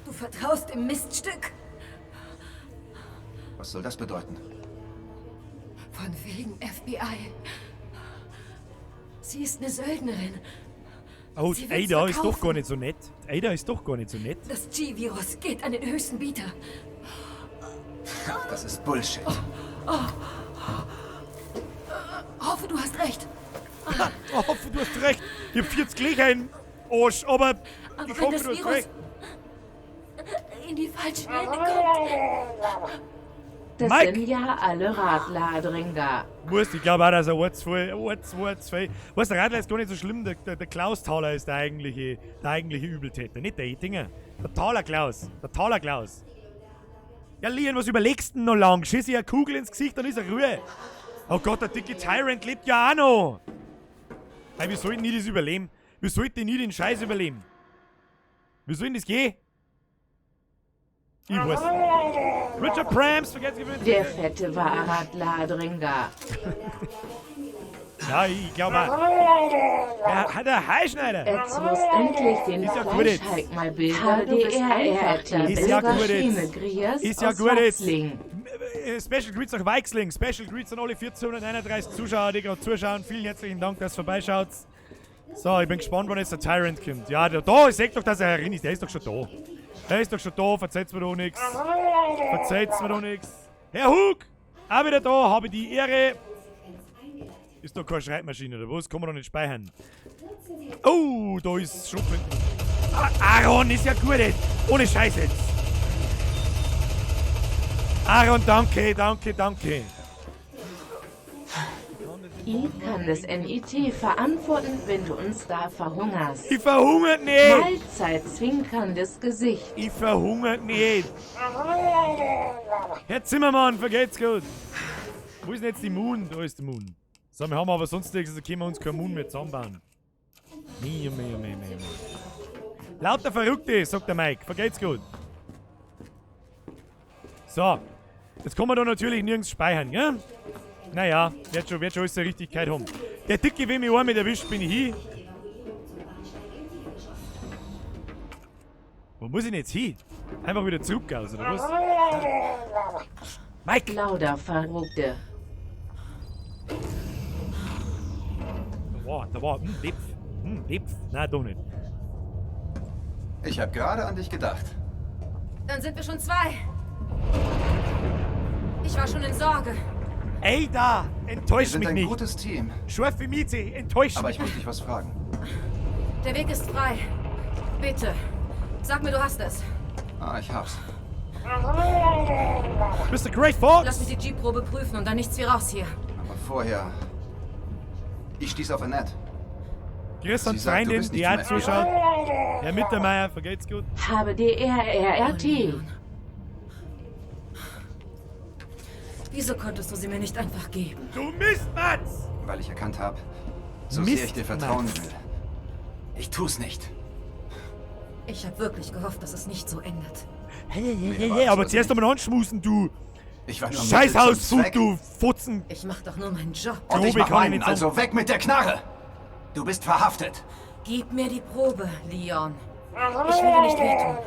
Du vertraust dem Miststück? Was soll das bedeuten? Von wegen FBI. Sie ist eine Söldnerin. Oh, Sie will's Ada ist doch verkaufen. gar nicht so nett. Ada ist doch gar nicht so nett. Das G-Virus geht an den höchsten Bieter. Das ist Bullshit. Hoffe, du hast recht. Oh, hoffe, du hast recht. Ich hab 40 Glecher im Arsch, aber Aber ich wenn hoffe, das du hast Virus recht. in die falschen Hände kommt. Das Mike! sind ja alle Radler, Ich glaube auch, dass er zwei. Weißt du, der Radler ist gar nicht so schlimm. Der Klaus Thaler ist der eigentliche Übeltäter. Nicht der Ettinger. Der Thaler Klaus. Ja, Lian, was überlegst du denn noch lang? Schieß ihr eine Kugel ins Gesicht, dann ist er Ruhe. Oh Gott, der dicke Tyrant lebt ja auch noch. Hey, wir sollten nie das überleben. Wir sollten nie den Scheiß überleben. Wie soll denn das gehen? Ich weiß. Richard Prams, vergesst gewöhnt. Der Fette war Radler. Ja, ich glaube auch. Ja, hat der Heischneider. Jetzt muss endlich den Ist ja gut jetzt. Fleischhack mal Bilder DRRT Ist ja gut Schiene jetzt. Griers Ist ja aus gut jetzt. Watzling. Special Greets nach Weichsling. Special Greets an alle 1431 Zuschauer, die gerade zuschauen. Vielen herzlichen Dank, dass ihr vorbeischaut. So, ich bin gespannt, wann jetzt der Tyrant kommt. Ja, da, ich sag doch, dass er herin ist. Der ist doch schon da. Verzeiht's mir doch nichts. Herr Hug, auch wieder da, habe die Ehre. Ist doch keine Schreibmaschine oder was? Kann man doch nicht speichern. Oh, da ist Schuppen. Aaron ist ja gut jetzt. Ohne Scheiß jetzt. Aaron, danke. Ich kann das NIT verantworten, wenn du uns da verhungerst. Ich verhungert nicht. Mahlzeit, zwinkerndes Gesicht. Ich verhungert nicht. Herr Zimmermann, vergeht's gut. Wo ist denn jetzt die Moon? Da ist die Moon. So, wir haben aber sonst nichts, also können wir uns kein Moon mehr zusammenbauen. Mio. Lauter Verrückte, sagt der Mike. Vergeht's gut. So. Jetzt kann man da natürlich nirgends speichern, gell? Naja, wird schon alles der Richtigkeit haben. Der Dicke, wenn mich einmal erwischt, bin ich hin. Wo muss ich denn jetzt hin? Einfach wieder zurück aus, oder was? Mike! Lauter Verrückte. Da war, Wipf. Nein, doch nicht. Ich habe gerade an dich gedacht. Dann sind wir schon 2. Ich war schon in Sorge. Ey, da! Wir Enttäusch sind mich ein nicht! gutes Team. Scharfe Miete, enttäusch Aber mich ich muss dich was fragen. Der Weg ist frei. Bitte. Sag mir, du hast es. Ich hab's. Mr. Great Fox! Lass mich die G-Probe prüfen und dann nichts wie raus hier. Aber vorher... Ich stieß auf Annette. Grüß Sie uns sagt, du Freundin, bist die nicht auch mehr- zuschaut. Herr Mittermeier, vergeht's gut? Habe DRRT. Wieso konntest du sie mir nicht einfach geben? Du Mistmatz! Weil ich erkannt habe, so Mist, sehr ich dir vertrauen Max. will. Ich tu's nicht. Ich habe wirklich gehofft, dass es nicht so endet. Hey, aber zuerst einmal anschmusen, du! Ich war nur Scheiß Mittel zum Hausfut, Zweck. du Futzen! Ich mach doch nur meinen Job. Und ich Grobe mach kann ich meinen, nicht sagen. also weg mit der Knarre! Du bist verhaftet. Gib mir die Probe, Leon. Ich will dir nicht wehtun.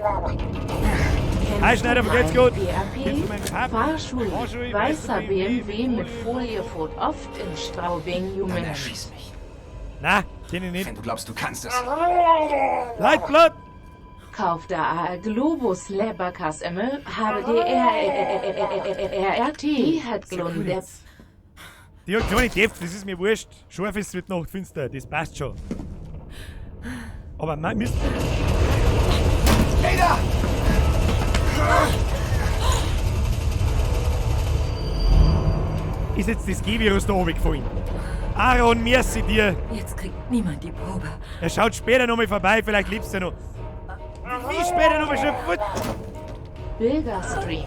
Hi Schneider, geht's gut? BAP, Fahrschule, weißer BMW mit Foliefot, oft in Straubing, Dann Human. erschieß mich. Na, kenn ich Wenn nicht. du glaubst, du kannst es. Leitblatt! Kauf der Globus Leberkas Emmel, habe die RRT, die hat Glund der Die hat kleine Deft, das ist mir wurscht. Scharf ist, wird noch finster, das passt schon. Aber mein Mist. Ada! Ist jetzt das G-Virus da oben gefallen? Aaron, merci dir. Jetzt kriegt niemand die Probe. Er schaut später nochmal vorbei, vielleicht lebst du noch. Wie später nochmal schon? Bilder streamt.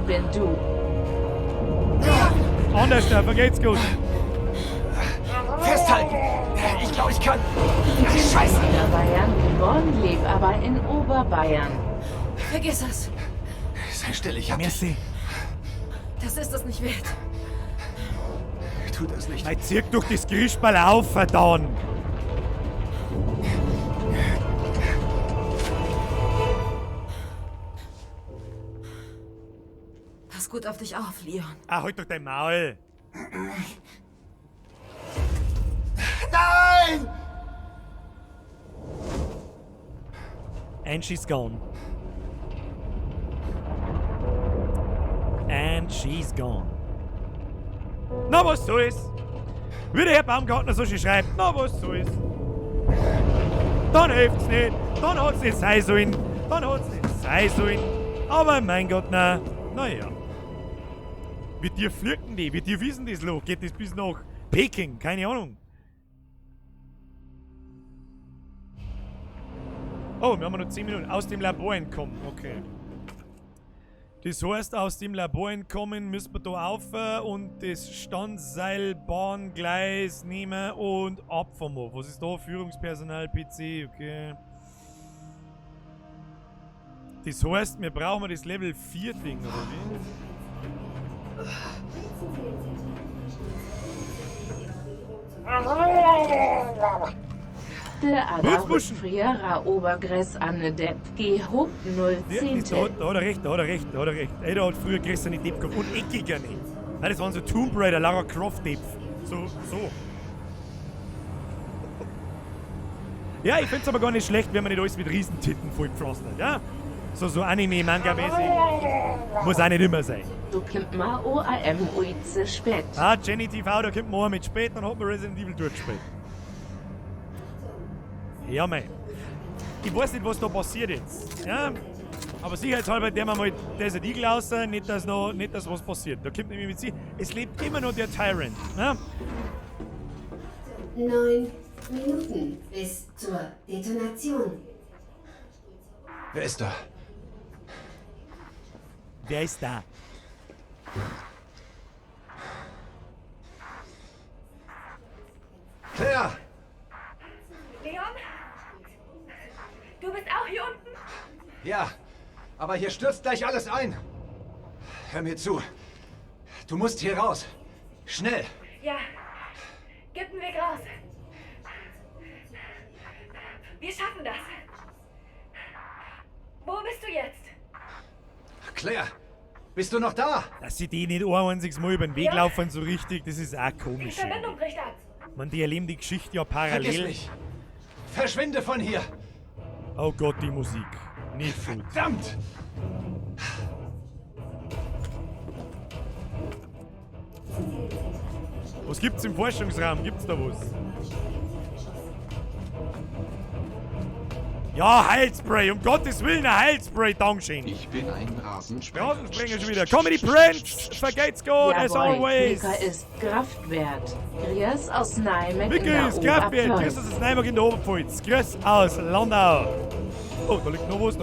Bin du. Anders, da, geht's gut. Festhalten! Ich glaube, ich kann. Scheiße! Niederbayern geboren, leb aber in Oberbayern. Vergiss es. Sei still, ich hab dich. Merci. Das ist es nicht wert. Tu das nicht. Mein zirk durch das Grischball auf, verdammt. Pass gut auf dich auf, Leon. Ah, halt doch dein Maul. Nein! And she's gone. And she's gone. Na, was so ist? Wie der Herr Baumgartner so schön schreibt, na, was so ist? Dann hilft's nicht, dann hat's nicht sein sollen, dann hat's nicht sein sollen. Aber mein Gott, na, naja. Wie dir flirten die, wie dir wissen das Loch? Geht das bis nach Peking? Keine Ahnung. Oh, wir haben noch 10 Minuten. Aus dem Labor entkommen, okay. Das heißt, aus dem Labor entkommen müssen wir da auf und das Standseilbahngleis nehmen und abfahren. Was ist da? Führungspersonal, PC, okay. Das heißt, wir brauchen das Level 4 Ding, oder wie? Der Würzbuschen. Frierer Obergress Anne Depp gehobt Da 010. hat er recht, da hat er recht, da hat er recht. Ey, der hat früher gestern nicht Depp gehabt und eckiger nicht. Nein, das waren so Tomb Raider, Lara Croft Depp. So. Ja, ich find's aber gar nicht schlecht, wenn man nicht alles mit Riesentitten vollpflastert, ja? So Anime-Manga-mäßig. Muss auch nicht immer sein. Du kimmt ma OAM uize spät. Ah, Jenny TV, da kommt man mit spät, dann hat man Resident Evil durchgespielt. Ja, mei. Ich weiß nicht, was da passiert jetzt. Ja? Aber sicherheitshalber der wir mal Desert Eagle raus, nicht dass was passiert. Da kommt nämlich mit sie. Es lebt immer noch der Tyrant. Ja? 9 Minuten bis zur Detonation. Wer ist da? Wer ist da? Claire! Leon? Du bist auch hier unten? Ja, aber hier stürzt gleich alles ein. Hör mir zu. Du musst hier raus. Schnell. Ja. Gib einen Weg raus. Wir schaffen das. Wo bist du jetzt? Claire, bist du noch da? Dass sie die nicht ein einziges Mal über den Weg laufen so richtig, das ist auch Die komisch. Verbindung bricht ab. Man, die erleben die Geschichte ja Vergiss parallel. mich. Verschwinde von hier. Oh Gott, die Musik. Nicht gut. Verdammt! Was gibt's im Forschungsraum? Gibt's da was? Ja, Heilspray, um Gottes Willen, ein Heilspray, Dankeschön. Ich bin ein Rasensprenger. Rasensprenger schon wieder. Comedy Prince, vergeht's gut, as always. Mika ist Kraftwert. Grias aus Nijmegen in Micky der ist Kraftwerk, grüß Oberpfalz. aus das Neimark in der Oberpfalz. Grüß aus Landau. Oh, da liegt noch was,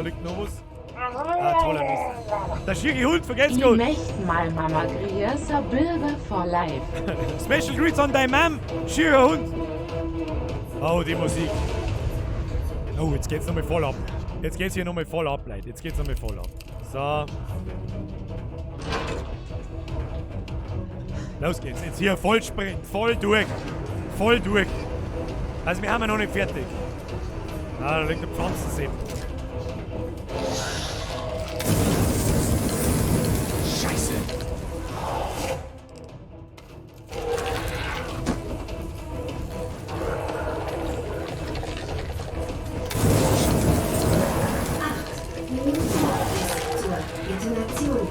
Ah, toller Mist. Der schiere Hund, vergeht's Ich gut. möchte mal Mama Grias a Bilder for life. Special Greets an dein Mom, schierer Hund. Oh, die Musik. Oh, jetzt geht's nochmal voll ab. Jetzt geht's hier nochmal voll ab, Leute. Jetzt geht's nochmal voll ab. So. Los geht's. Jetzt hier Vollsprint. Voll durch. Voll durch. Also wir haben ja noch nicht fertig. Ah, da liegt der Pflanzensee. Scheiße. Zur Detonation.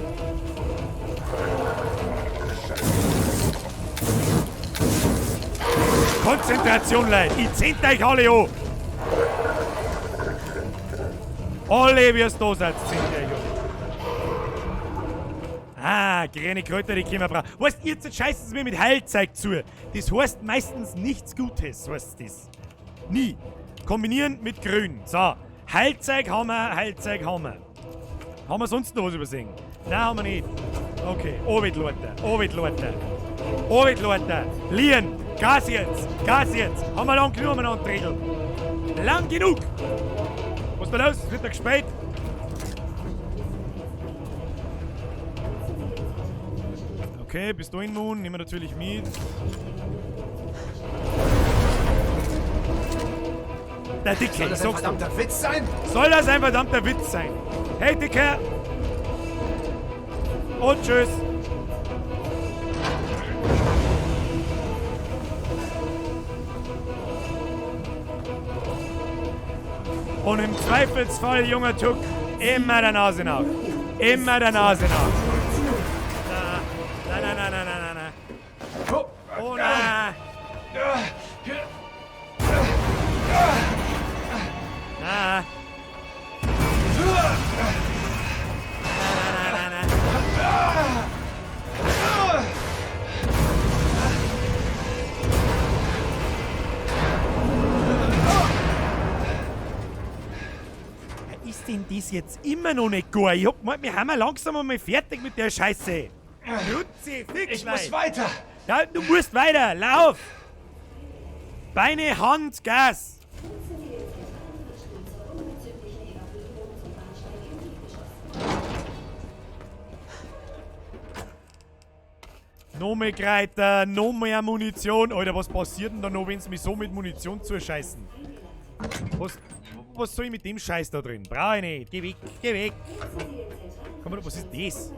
Konzentration, Leute. Ich zählt euch alle an. Alle, wie es da seid, zählt euch an. Ah, grüne Kräuter, die können wir brauchen. Weißt ihr, jetzt scheißen sie mir mit Heilzeug zu. Das heißt meistens nichts Gutes, heißt das. Nie. Kombinieren mit Grün. So. Heilzeug haben wir, Heilzeug haben wir. Haben wir sonst noch was übersehen? Nein, haben wir nicht. Okay. Ovid, Leute. Ovid, Leute. Ovid, Leute. Lieren. Gas jetzt. Gas jetzt. Haben wir lang genug umeinander gedreht. Lang genug. Was ist da los? Wird da gespäht? Okay, bis dahin nun. Nehmen wir natürlich mit. Der Dicke, Soll das ein verdammter Witz sein? Soll das ein verdammter Witz sein? Hey, Dicker! Und tschüss! Und im Zweifelsfall, junger Tuck, immer der Nase nach. Immer der Nase nach. Nein, nein, nein, nein, nein, nein. Oh nein! Na. Ist denn das jetzt immer noch nicht gut? Ich hab gemeint, wir haben ja langsam einmal fertig mit der Scheiße. Rutzi, fix, Ich muss weiter. Ja, du musst weiter. Lauf! Beine, Hand, Gas! Noch mehr Kräuter, noch mehr Munition. Alter, was passiert denn da noch, wenn sie mich so mit Munition zuscheißen? Was soll ich mit dem Scheiß da drin? Brauch ich nicht. Geh weg, geh weg. Komm mal, was ist das?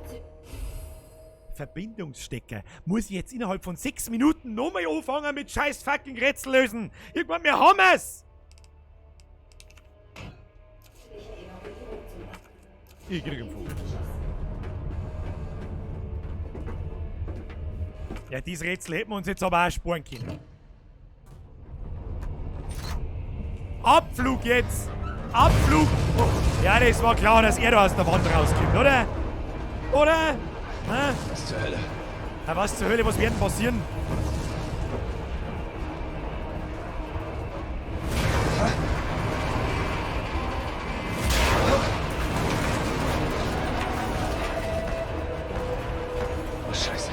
Verbindungsstecker. Muss ich jetzt innerhalb von 6 Minuten nochmal anfangen mit scheiß fucking Rätsel lösen? Irgendwann, wir haben es! Ich krieg einen Vogel. Ja, dieses Rätsel hätten wir uns jetzt aber auch sparen können. Abflug jetzt! Abflug! Oh. Ja, das war klar, dass er da aus der Wand rauskommt, oder? Oder? Hä? Was zur Hölle? Ja, was zur Hölle, was wird denn passieren? Oh, Scheiße.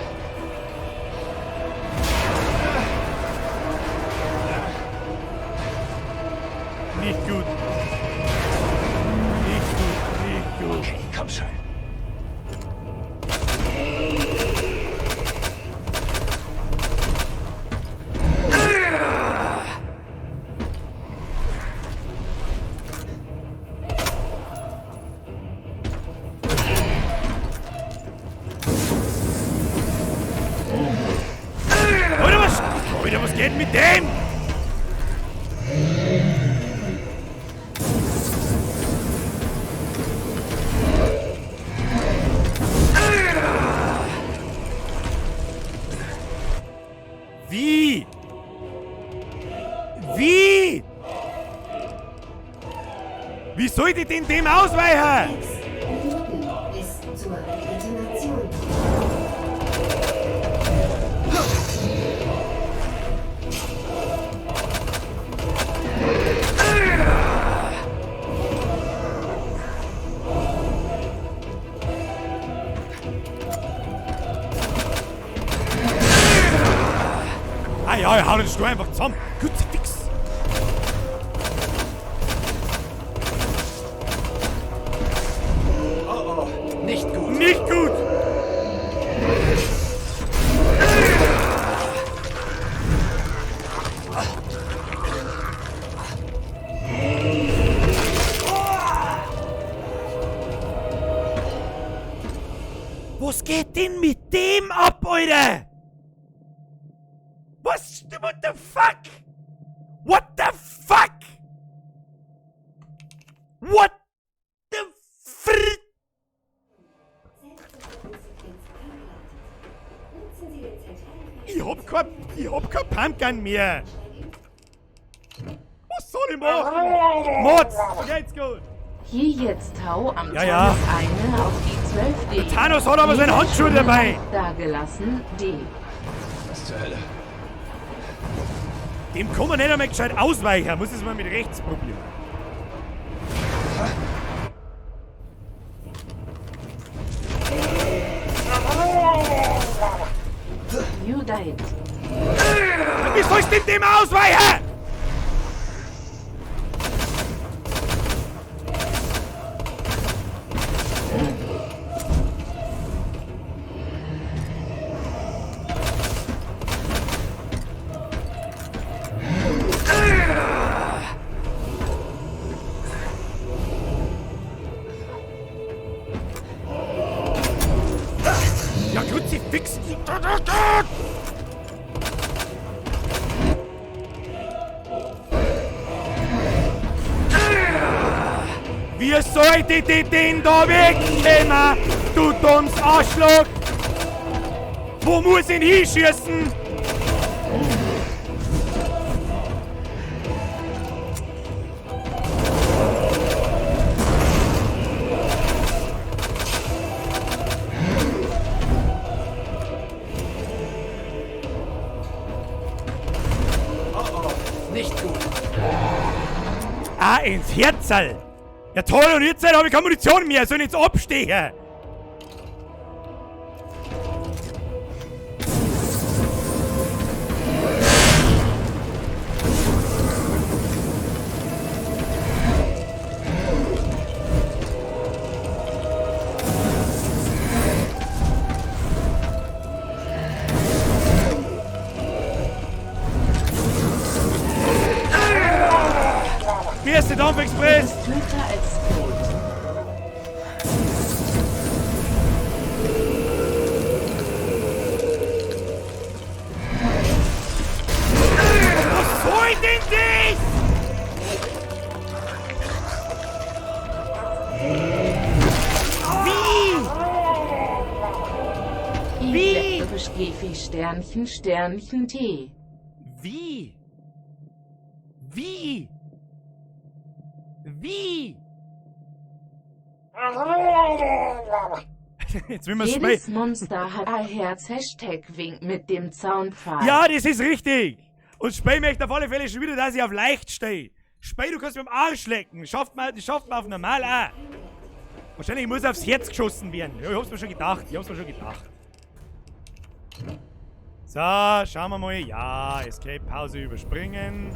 Nicht gut. Nicht gut, nicht gut. Okay, komm schon. Alter, was geht mit dem? Wie? Wie? Wie soll ich denn dem ausweichen? Bis zur Detonation. Ah ja, hau den Stuhl einfach zusammen. Gut, fix. Oh, oh. Nicht gut. Nicht gut! Was geht denn mit dem ab, Alter? Was? What the fuck? What the fuck? What the fr... Ich hab kein Pumpgun mehr. Was soll ich machen? Mods, geht's gut. Hier jetzt Tau am Ja, ja. Tages eine auf die 12D. Thanos hat aber seine Handschuhe dabei. Dagelassen D. Was zur Hölle? Dem kann man nicht einmal gescheit ausweichen. Muss es mal mit rechts probieren. You died. Wie soll ich denn dem ausweichen? Ja, Kruzifix! Wie solltet ihr den da wegnehmen, du dummes Arschloch? Wo muss ich ihn hinschießen? Nicht gut. Ah, ins Herzl! Ja toll, und jetzt habe ich keine Munition mehr, soll ich jetzt abstehen? Wie ist der Dampfexpress? Töter als tot. Was soll denn das? Wie? Wie? Sternchen, Sternchen, T. Wie? Wie? Wie? Jetzt will man Jedes Monster hat ein Herz, Hashtag Wink mit dem Zaunpfahl. Ja, das ist richtig. Und Spey möchte auf alle Fälle schon wieder, dass ich auf leicht stehe. Spey, du kannst mit dem Arsch lecken. Das schafft man auf normal auch. Wahrscheinlich muss aufs Herz geschossen werden. Ja, ich hab's mir schon gedacht. So, schauen wir mal. Ja, Escape-Pause überspringen.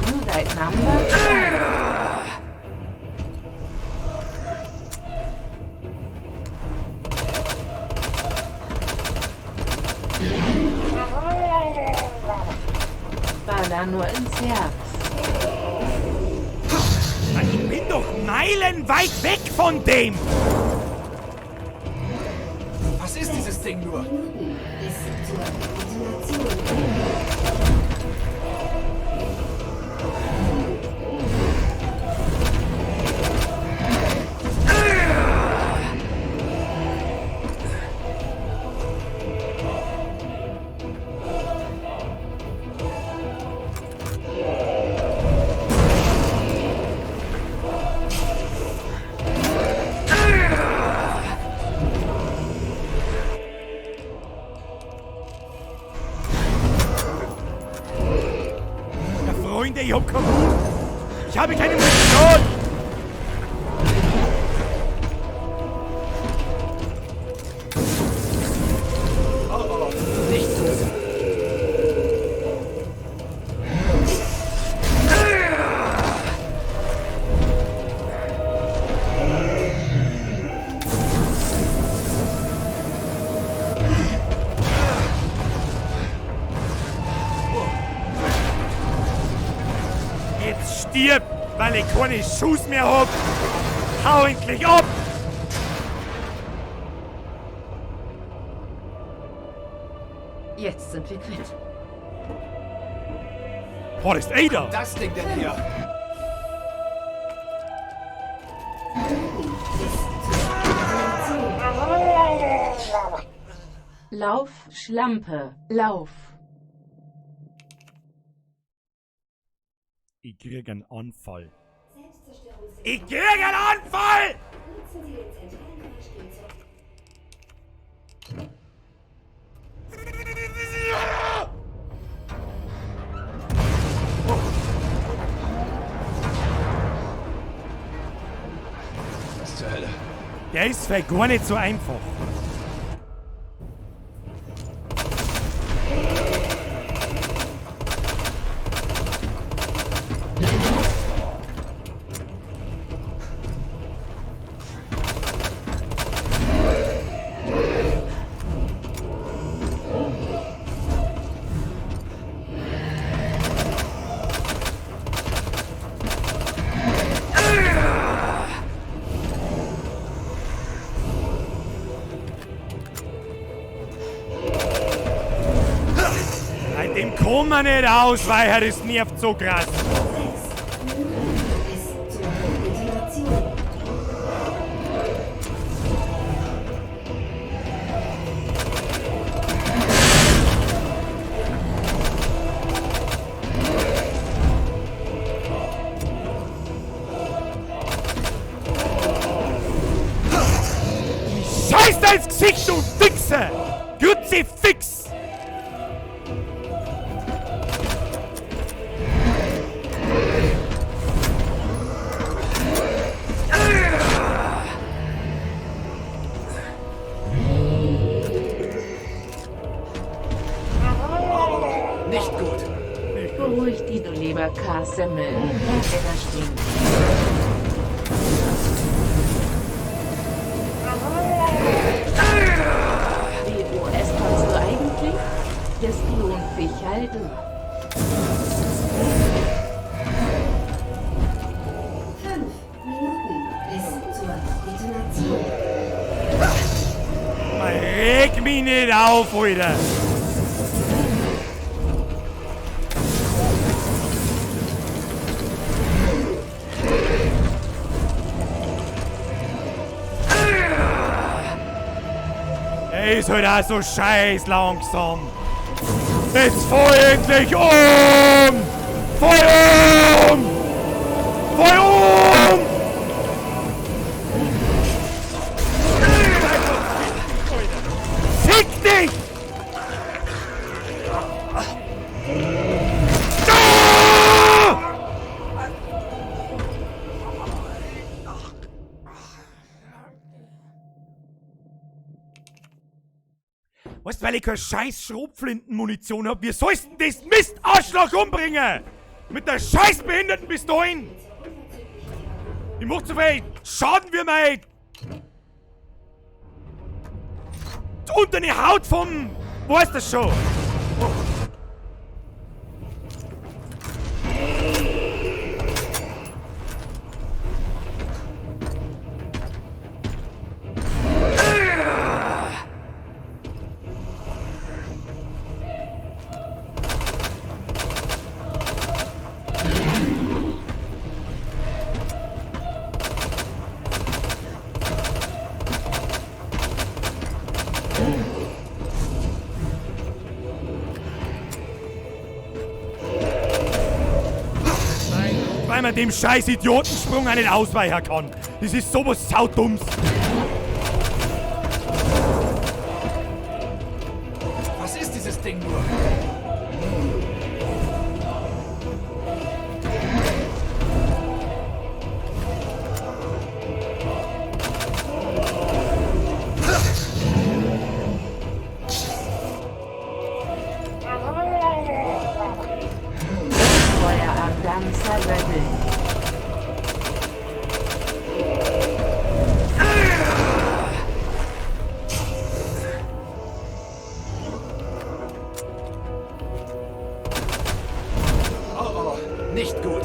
You died number. Baller nur ins Herz. Ich bin doch meilenweit weg von dem. Was ist dieses Ding nur? Bis zur Kapitulation. Freunde, ich hab keinen Mut. Ich habe keine Munition. Nicht gut. dir, weil ich keine Schuss mehr hab. Hau endlich ab! Jetzt sind wir quitt. Was ist Ada? Das Ding denn hier? Lauf, Schlampe, lauf. Ich krieg einen Anfall. Ich krieg einen Anfall! Nutzen Sie den zentralen Fahrstuhlzug. Was zur Hölle? Der ist vielleicht gar nicht so einfach. Dem kann man nicht ausweichen, das nervt so krass. Bis zur Detonation. Scheiß da ins Gesicht, du Wichser! Grütze fix! Nicht gut. Beruhig die, du lieber Kassemmel. Bleib da stehen. WOS kannst du eigentlich? Das lohnt sich halt. 5 Minuten bis zur Detonation. Man reg mich nicht auf, Alter! Er ist halt auch so scheiß langsam. Jetzt fahr endlich um! Fahr um! Fahr um! Fick dich! Weißt du, weil ich keine scheiß Schrotflintenmunition hab, wie sollst du denn das Mist-Arschloch umbringen? Mit der scheiß behinderten Pistolen! Ich mach so viel Schaden wie mein... unter die Haut vom... Weißt du schon? Weil man dem scheiß Idiotensprung einen ausweichen kann. Das ist sowas saudumms. Was ist dieses Ding nur? Feuer ganzer Level. Oh, nicht gut.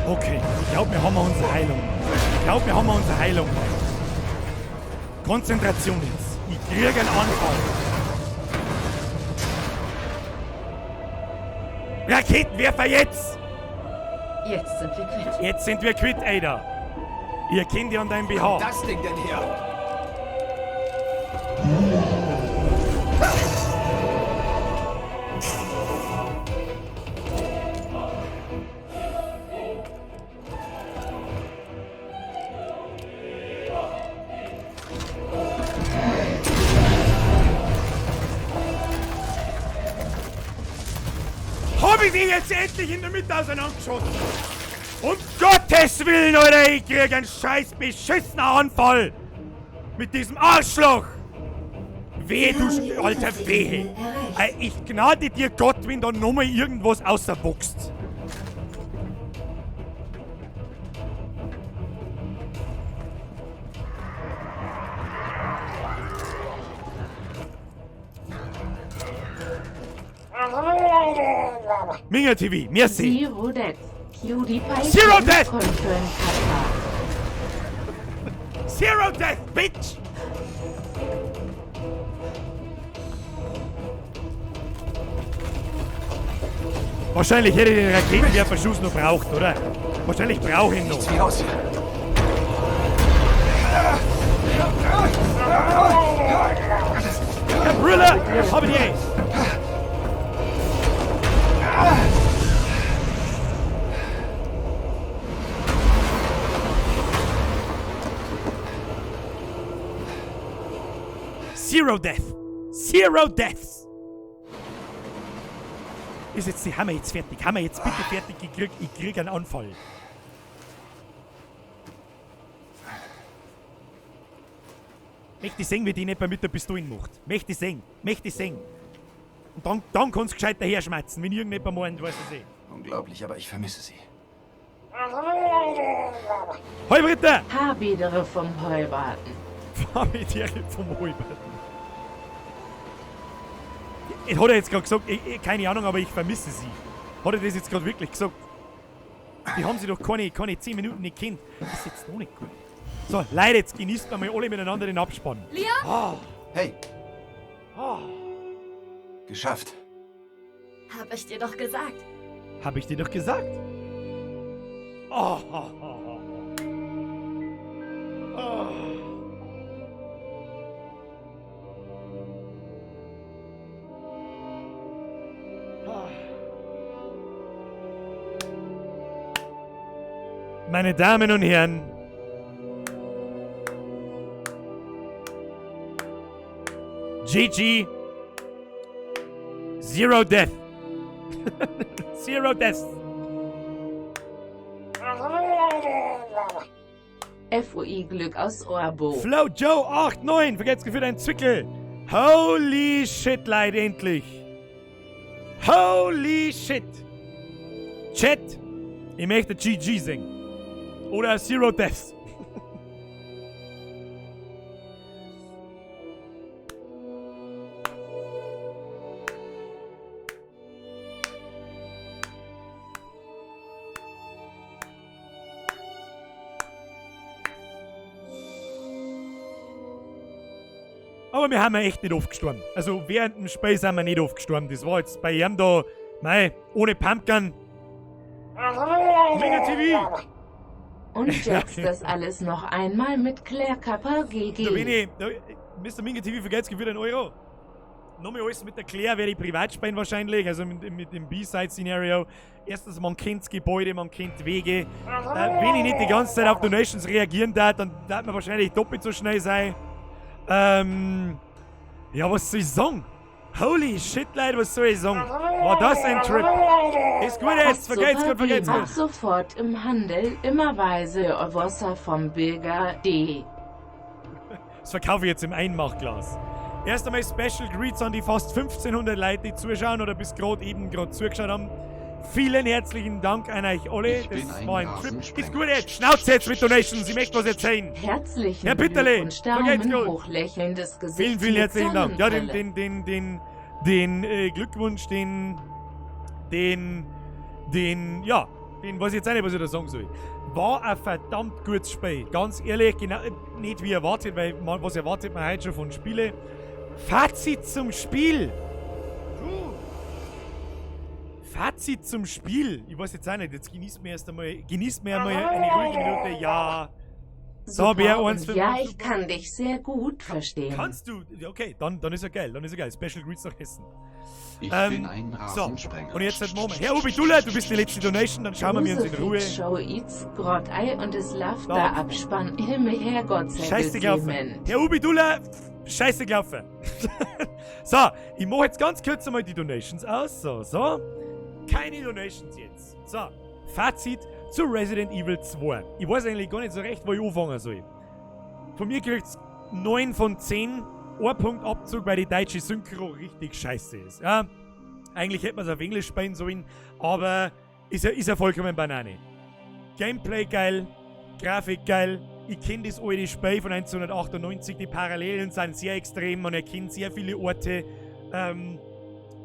Okay, ich glaube, wir haben unsere Heilung. Konzentration jetzt. Ich kriege einen Anfall. Raketenwerfer jetzt! Jetzt sind wir quitt. Jetzt sind wir quitt, Ada. Ihr kennt ja an deinem BH. Das Ding denn her? Hab ich ihn jetzt endlich in der Mitte auseinandergeschossen? Um Gottes Willen, Alter, ich krieg einen scheiß beschissenen Anfall! Mit diesem Arschloch! Wehe, du, Alter, wehe! Ich gnade dir Gott, wenn da nochmal irgendwas außerwuchst. Minga TV, merci! Zero Death. PewDiePie. Zero Death! Confirm Kappa. Zero Death, bitch! Wahrscheinlich hätte ich den Raketenwerferschuss noch braucht, oder? Wahrscheinlich brauche ich ihn noch. Wie aus hier. Herr Brüller, hab ich die! Zero Death! Zero Deaths! Ist jetzt die Hammer jetzt fertig? Hammer jetzt bitte fertig? Ich krieg einen Anfall. Möchte ich sehen, wie die nicht mit der Pistole macht. Möchte ich sehen. Und dann kannst du gescheit daher schmerzen, wenn irgendjemand meint, weißt du sie. Unglaublich, aber ich vermisse sie. Heulbritter! Habedere vom Heubraten. Familiäre vom Heulbraten. Hat er jetzt gerade gesagt, keine Ahnung, aber ich vermisse sie. Hat er das jetzt gerade wirklich gesagt? Die haben sie doch keine 10 Minuten nicht kennt. Das ist jetzt noch nicht gut. So, Leute, jetzt genießt einmal alle miteinander den Abspann. Leon? Hey. Geschafft. Hab ich dir doch gesagt. Hab ich dir doch gesagt. Oh. Meine Damen und Herren, GG, Zero Death. Zero Death. FOI Glück aus Orbo. Flow Joe 89, vergesst für deinen Zwickel. Holy shit, Leute, endlich. Holy shit. Chat, ich möchte GG singen. Oder Zero Deaths. Aber wir haben ja echt nicht aufgestorben. Also während dem Spiel sind wir nicht aufgestorben. Das war jetzt bei ihm da, ohne Pumpkin. Mega TV. Und jetzt das alles noch einmal mit Claire Kappa GG. Mr. Minga TV vergesst für den Euro. Nochmal alles mit der Claire werde ich privat spielen wahrscheinlich, also mit dem B-Side-Szenario. Erstens, man kennt das Gebäude, man kennt Wege. Wenn ich nicht die ganze Zeit auf Donations reagieren darf, dann darf man wahrscheinlich doppelt so schnell sein. Ja, was soll ich sagen? Holy shit, Leute, was soll ich sagen? War das ein Trip? Ist gut jetzt, vergesst Ab sofort im Handel immerweise Wasser vom Bürger D. Das verkaufe ich jetzt im Einmachglas. Erst einmal Special Greets an die fast 1500 Leute, die zuschauen oder bis gerade zugeschaut haben. Vielen herzlichen Dank an euch alle. Das war ein Trip. Ist gut jetzt. Schnauze jetzt mit Donations. Ich möchte was erzählen. Herzlichen Herr Bitterle, Glückwunsch, Daumen hoch, lächelndes Gesicht. Vielen herzlichen Dank. Ja, den Glückwunsch, den den weiß ich jetzt auch nicht, was ich da sagen soll. War ein verdammt gutes Spiel. Ganz ehrlich, genau, nicht wie erwartet, weil was erwartet man heute schon von Spielen. Fazit zum Spiel. Fazit zum Spiel. Ich weiß jetzt auch nicht, jetzt genießt mir einmal eine ruhige Minute. Ja. So, Super, eins und für ja, mich. ich kann dich sehr gut verstehen. Kannst du? Okay, dann ist er geil. Special Greets nach Hessen. Ich bin ein So, Rasensprenger. und jetzt halt Moment. Herr Ubidullah, du bist die letzte Donation, dann schauen wir uns in Ruhe. Show Eats, Grottei und es Laughter Abspann. Himmel, Herrgott sei Scheiße gelaufen. gesegnet. Herr Ubidullah, scheiße gelaufen. So, ich mache jetzt ganz kurz einmal die Donations aus. So. Keine Donations jetzt. So, Fazit zu Resident Evil 2. Ich weiß eigentlich gar nicht so recht, wo ich anfangen soll. Von mir kriegt's 9 von 10. Ein Punkt Abzug, weil die deutsche Synchro richtig scheiße ist. Ja, eigentlich hätte man es auf Englisch spielen sollen, aber ist ja vollkommen Banane. Gameplay geil, Grafik geil. Ich kenne das alte Spiel von 1998, die Parallelen sind sehr extrem, man erkennt sehr viele Orte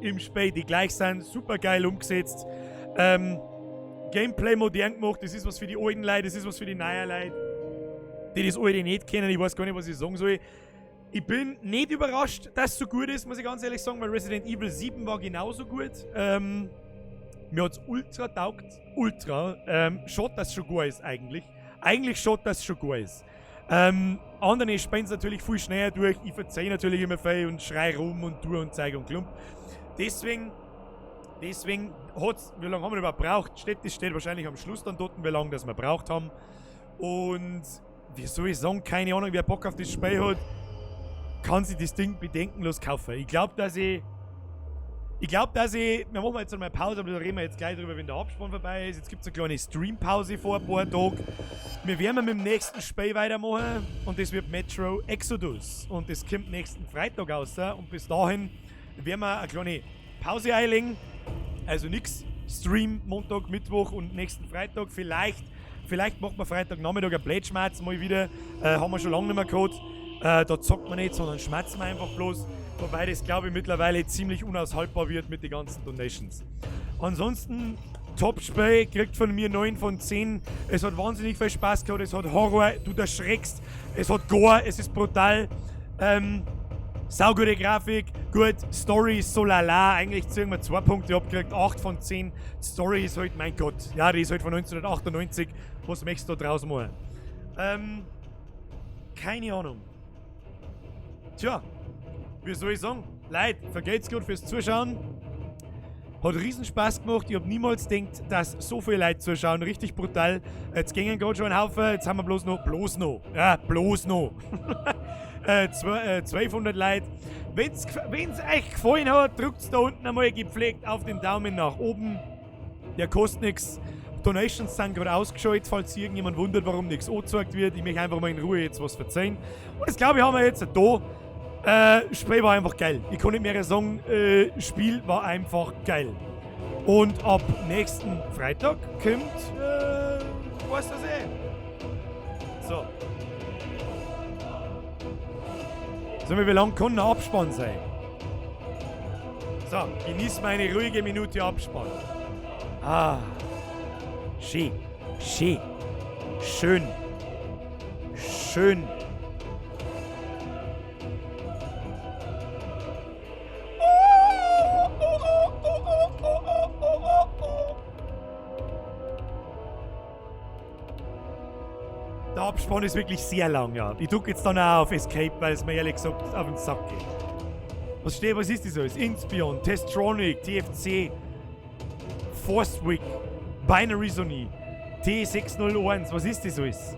im Spiel, die gleich sind, super geil umgesetzt. Gameplay modern gemacht, das ist was für die alten Leute, das ist was für die neuen Leute, die das alte nicht kennen, ich weiß gar nicht, was ich sagen soll. Ich bin nicht überrascht, dass es so gut ist, muss ich ganz ehrlich sagen, weil Resident Evil 7 war genauso gut. Mir hat es ultra taugt. Ultra. Schaut, dass es schon gut ist eigentlich. Eigentlich schaut, dass es schon gut ist. Andere spielen es natürlich viel schneller durch. Ich verzeihe natürlich immer viel und schrei rum und tue und zeige und klump. Deswegen hat's, wie lange haben wir überhaupt gebraucht? Das steht wahrscheinlich am Schluss dann dort, wie lange das wir gebraucht haben. Und wie soll ich sagen, keine Ahnung, wer Bock auf das Spiel hat, kann sich das Ding bedenkenlos kaufen. Ich glaube, dass ich, wir machen jetzt einmal Pause, aber da reden wir jetzt gleich drüber, wenn der Abspann vorbei ist. Jetzt gibt es eine kleine Streampause vor ein paar Tagen. Wir werden mit dem nächsten Spiel weitermachen und das wird Metro Exodus. Und das kommt nächsten Freitag raus. Und bis dahin werden wir eine kleine Pause einlegen. Also nix Stream Montag, Mittwoch und nächsten Freitag. Vielleicht macht man Freitagnachmittag ein Blätschmerz mal wieder. Haben wir schon lange nicht mehr gehabt. Da zockt man nicht, sondern schmerzt man einfach bloß. Wobei das, glaube ich, mittlerweile ziemlich unaushaltbar wird mit den ganzen Donations. Ansonsten, Top-Spiel, kriegt von mir 9 von 10. Es hat wahnsinnig viel Spaß gehabt, es hat Horror, du erschreckst, es hat Gore, es ist brutal. Saugute Grafik, gut, Story ist so lala, eigentlich ziehen wir 2 Punkte abgekriegt, 8 von 10. Story ist halt, mein Gott, ja, die ist halt von 1998. Was möchtest du da draus machen? Keine Ahnung. Tja, wie soll ich sagen? Leute, vergelt's gut fürs Zuschauen. Hat riesen Spaß gemacht. Ich hab niemals gedacht, dass so viele Leute zuschauen. Richtig brutal. Jetzt gingen gerade schon ein Haufen. Jetzt haben wir bloß noch. 1200 Leute. Wenn's euch gefallen hat, drückt's da unten einmal gepflegt auf den Daumen nach oben. Der kostet nichts. Donations sind gerade ausgeschaltet, falls irgendjemand wundert, warum nichts angezeigt wird. Ich möchte einfach mal in Ruhe jetzt was verzeihen. Und das glaube ich haben wir jetzt da. Spiel war einfach geil. Ich kann nicht mehr sagen, Spiel war einfach geil. Und ab nächsten Freitag kommt, was das So. So, wie lange kann der Abspann sein? So, genieß meine ruhige Minute Abspann. Ah. Schön. Der Abspann ist wirklich sehr lang, ja. Ich drücke jetzt dann auch auf Escape, weil es mir ehrlich gesagt auf den Sack geht. Was ist das alles? Inspion, Testronic, TFC, Forcewick, Binary Sony, T601, was ist das alles?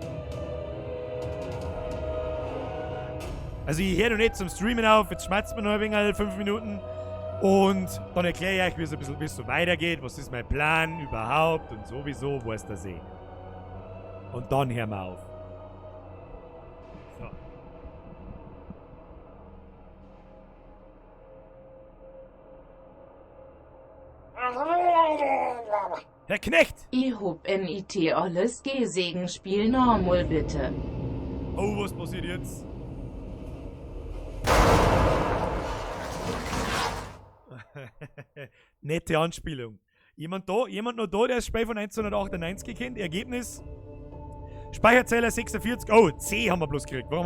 Also ich höre noch nicht zum Streamen auf, jetzt schmerzt mir noch ein wenig 5 Minuten und dann erkläre ich euch, wie es so weitergeht, was ist mein Plan überhaupt und sowieso, wo ist der See. Und dann hören wir auf. So. Herr Knecht! Ich hab NIT alles G-Segen, spiel normal bitte. Oh, was passiert jetzt? Nette Anspielung. Jemand noch da, der das Spiel von 1998 kennt? Ergebnis? Speicherzähler 46. Oh, C haben wir bloß gekriegt. Wieso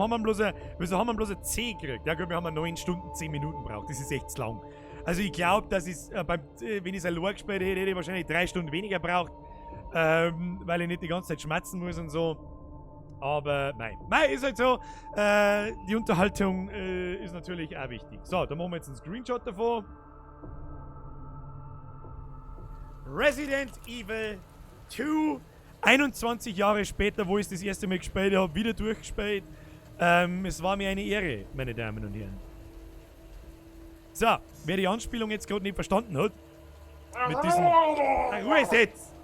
haben wir bloß ein C gekriegt? Ja gut, wir haben 9 Stunden, 10 Minuten braucht. Das ist echt zu lang. Also ich glaube, dass ich wenn ich es allein gespielt hätte, hätte ich wahrscheinlich 3 Stunden weniger braucht. Weil ich nicht die ganze Zeit schmatzen muss und so. Aber nein. Nein, ist halt so. Die Unterhaltung ist natürlich auch wichtig. So, da machen wir jetzt einen Screenshot davon. Resident Evil 2. 21 Jahre später, wo ich das erste Mal gespielt habe, wieder durchgespielt. Es war mir eine Ehre, meine Damen und Herren. So, wer die Anspielung jetzt gerade nicht verstanden hat, mit diesem... Ruhe jetzt!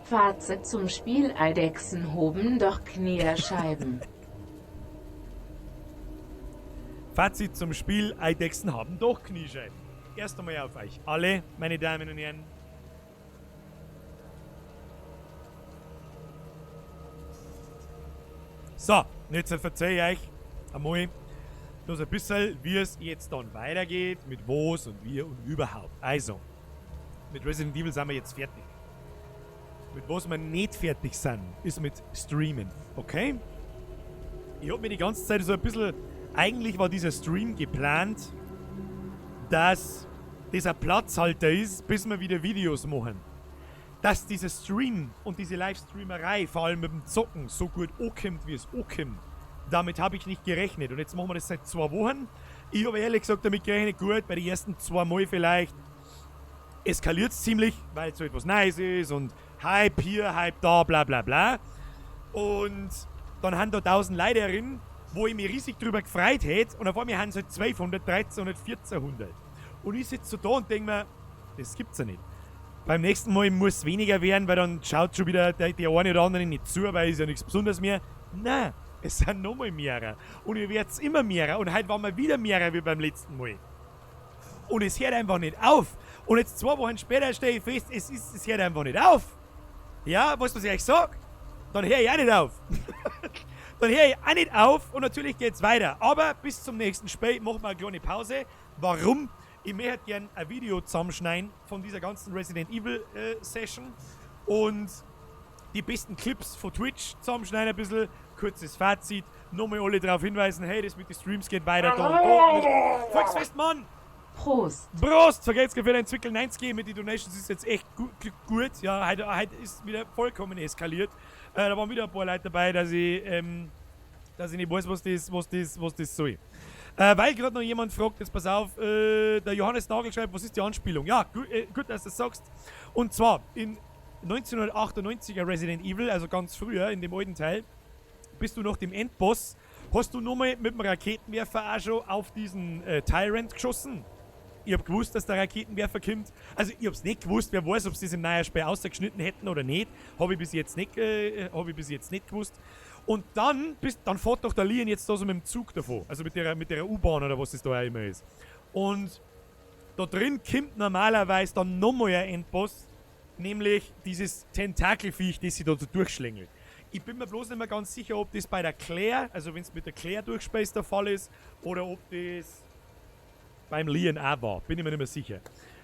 Fazit zum Spiel: Eidechsen hoben doch Knierscheiben. Fazit zum Spiel: Eidechsen haben doch Kniescheiben. Erst einmal auf euch alle, meine Damen und Herren. So, jetzt erzähle ich euch einmal bloß ein bisschen, wie es jetzt dann weitergeht, mit was und wie und überhaupt. Also, mit Resident Evil sind wir jetzt fertig. Mit was wir nicht fertig sind, ist mit Streamen, okay? Ich hab mir die ganze Zeit so ein bisschen... Eigentlich war dieser Stream geplant, dass das ein Platzhalter ist, bis wir wieder Videos machen. Dass dieser Stream und diese Livestreamerei, vor allem mit dem Zocken, so gut ankommt, wie es ankommt, damit habe ich nicht gerechnet. Und jetzt machen wir das seit 2 Wochen. Ich habe ehrlich gesagt damit gerechnet, gut, bei den ersten 2 Mal vielleicht eskaliert es ziemlich, weil es so etwas Neues ist und Hype hier, Hype da, bla bla bla. Und dann haben da 1000 Leute drin, wo ich mich riesig drüber gefreut hätte. Und auf einmal haben es halt 1200, 1300, 1400. Und ich sitze so da und denke mir, das gibt's ja nicht. Beim nächsten Mal muss es weniger werden, weil dann schaut schon wieder der eine oder andere nicht zu, weil es ja nichts Besonderes mehr. Nein, es sind nochmal mehrere. Und ihr werdet immer mehrere. Und heute waren wir wieder mehrere wie beim letzten Mal. Und es hört einfach nicht auf. Und jetzt 2 Wochen später stelle ich fest, es hört einfach nicht auf. Ja, was ich euch sage? Dann höre ich auch nicht auf. Dann höre ich auch nicht auf und natürlich geht es weiter. Aber bis zum nächsten Spiel machen wir eine kleine Pause. Warum? Ich möchte gerne ein Video zusammenschneiden von dieser ganzen Resident Evil Session und die besten Clips von Twitch zusammenschneiden ein bisschen. Kurzes Fazit. Nochmal alle darauf hinweisen, hey, das mit den Streams geht weiter. Volksfest, Mann! Prost. Prost! Vergesst für den Entwickeln 90 mit den Donations ist jetzt echt gut. Ja, heute ist wieder vollkommen eskaliert. Da waren wieder ein paar Leute dabei, dass ich nicht weiß, was das soll. Weil gerade noch jemand fragt, jetzt pass auf, der Johannes Nagel schreibt, was ist die Anspielung? Ja, gut, dass du das sagst. Und zwar, in 1998er Resident Evil, also ganz früher, in dem alten Teil, bist du nach dem Endboss, hast du nochmal mit dem Raketenwerfer auch schon auf diesen Tyrant geschossen. Ich hab gewusst, dass der Raketenwerfer kommt. Also ich hab's nicht gewusst, wer weiß, ob sie das im neuen Spiel ausgeschnitten hätten oder nicht. Habe ich bis jetzt nicht gewusst. Und dann fährt doch der Leon jetzt da so mit dem Zug davon. Also mit der U-Bahn oder was das da auch immer ist. Und da drin kommt normalerweise dann nochmal ein Endboss. Nämlich dieses Tentakelviech, das sich da so durchschlängelt. Ich bin mir bloß nicht mehr ganz sicher, ob das bei der Claire, also wenn es mit der Claire durchspielst, der Fall ist, oder ob das beim Leon auch war. Bin ich mir nicht mehr sicher.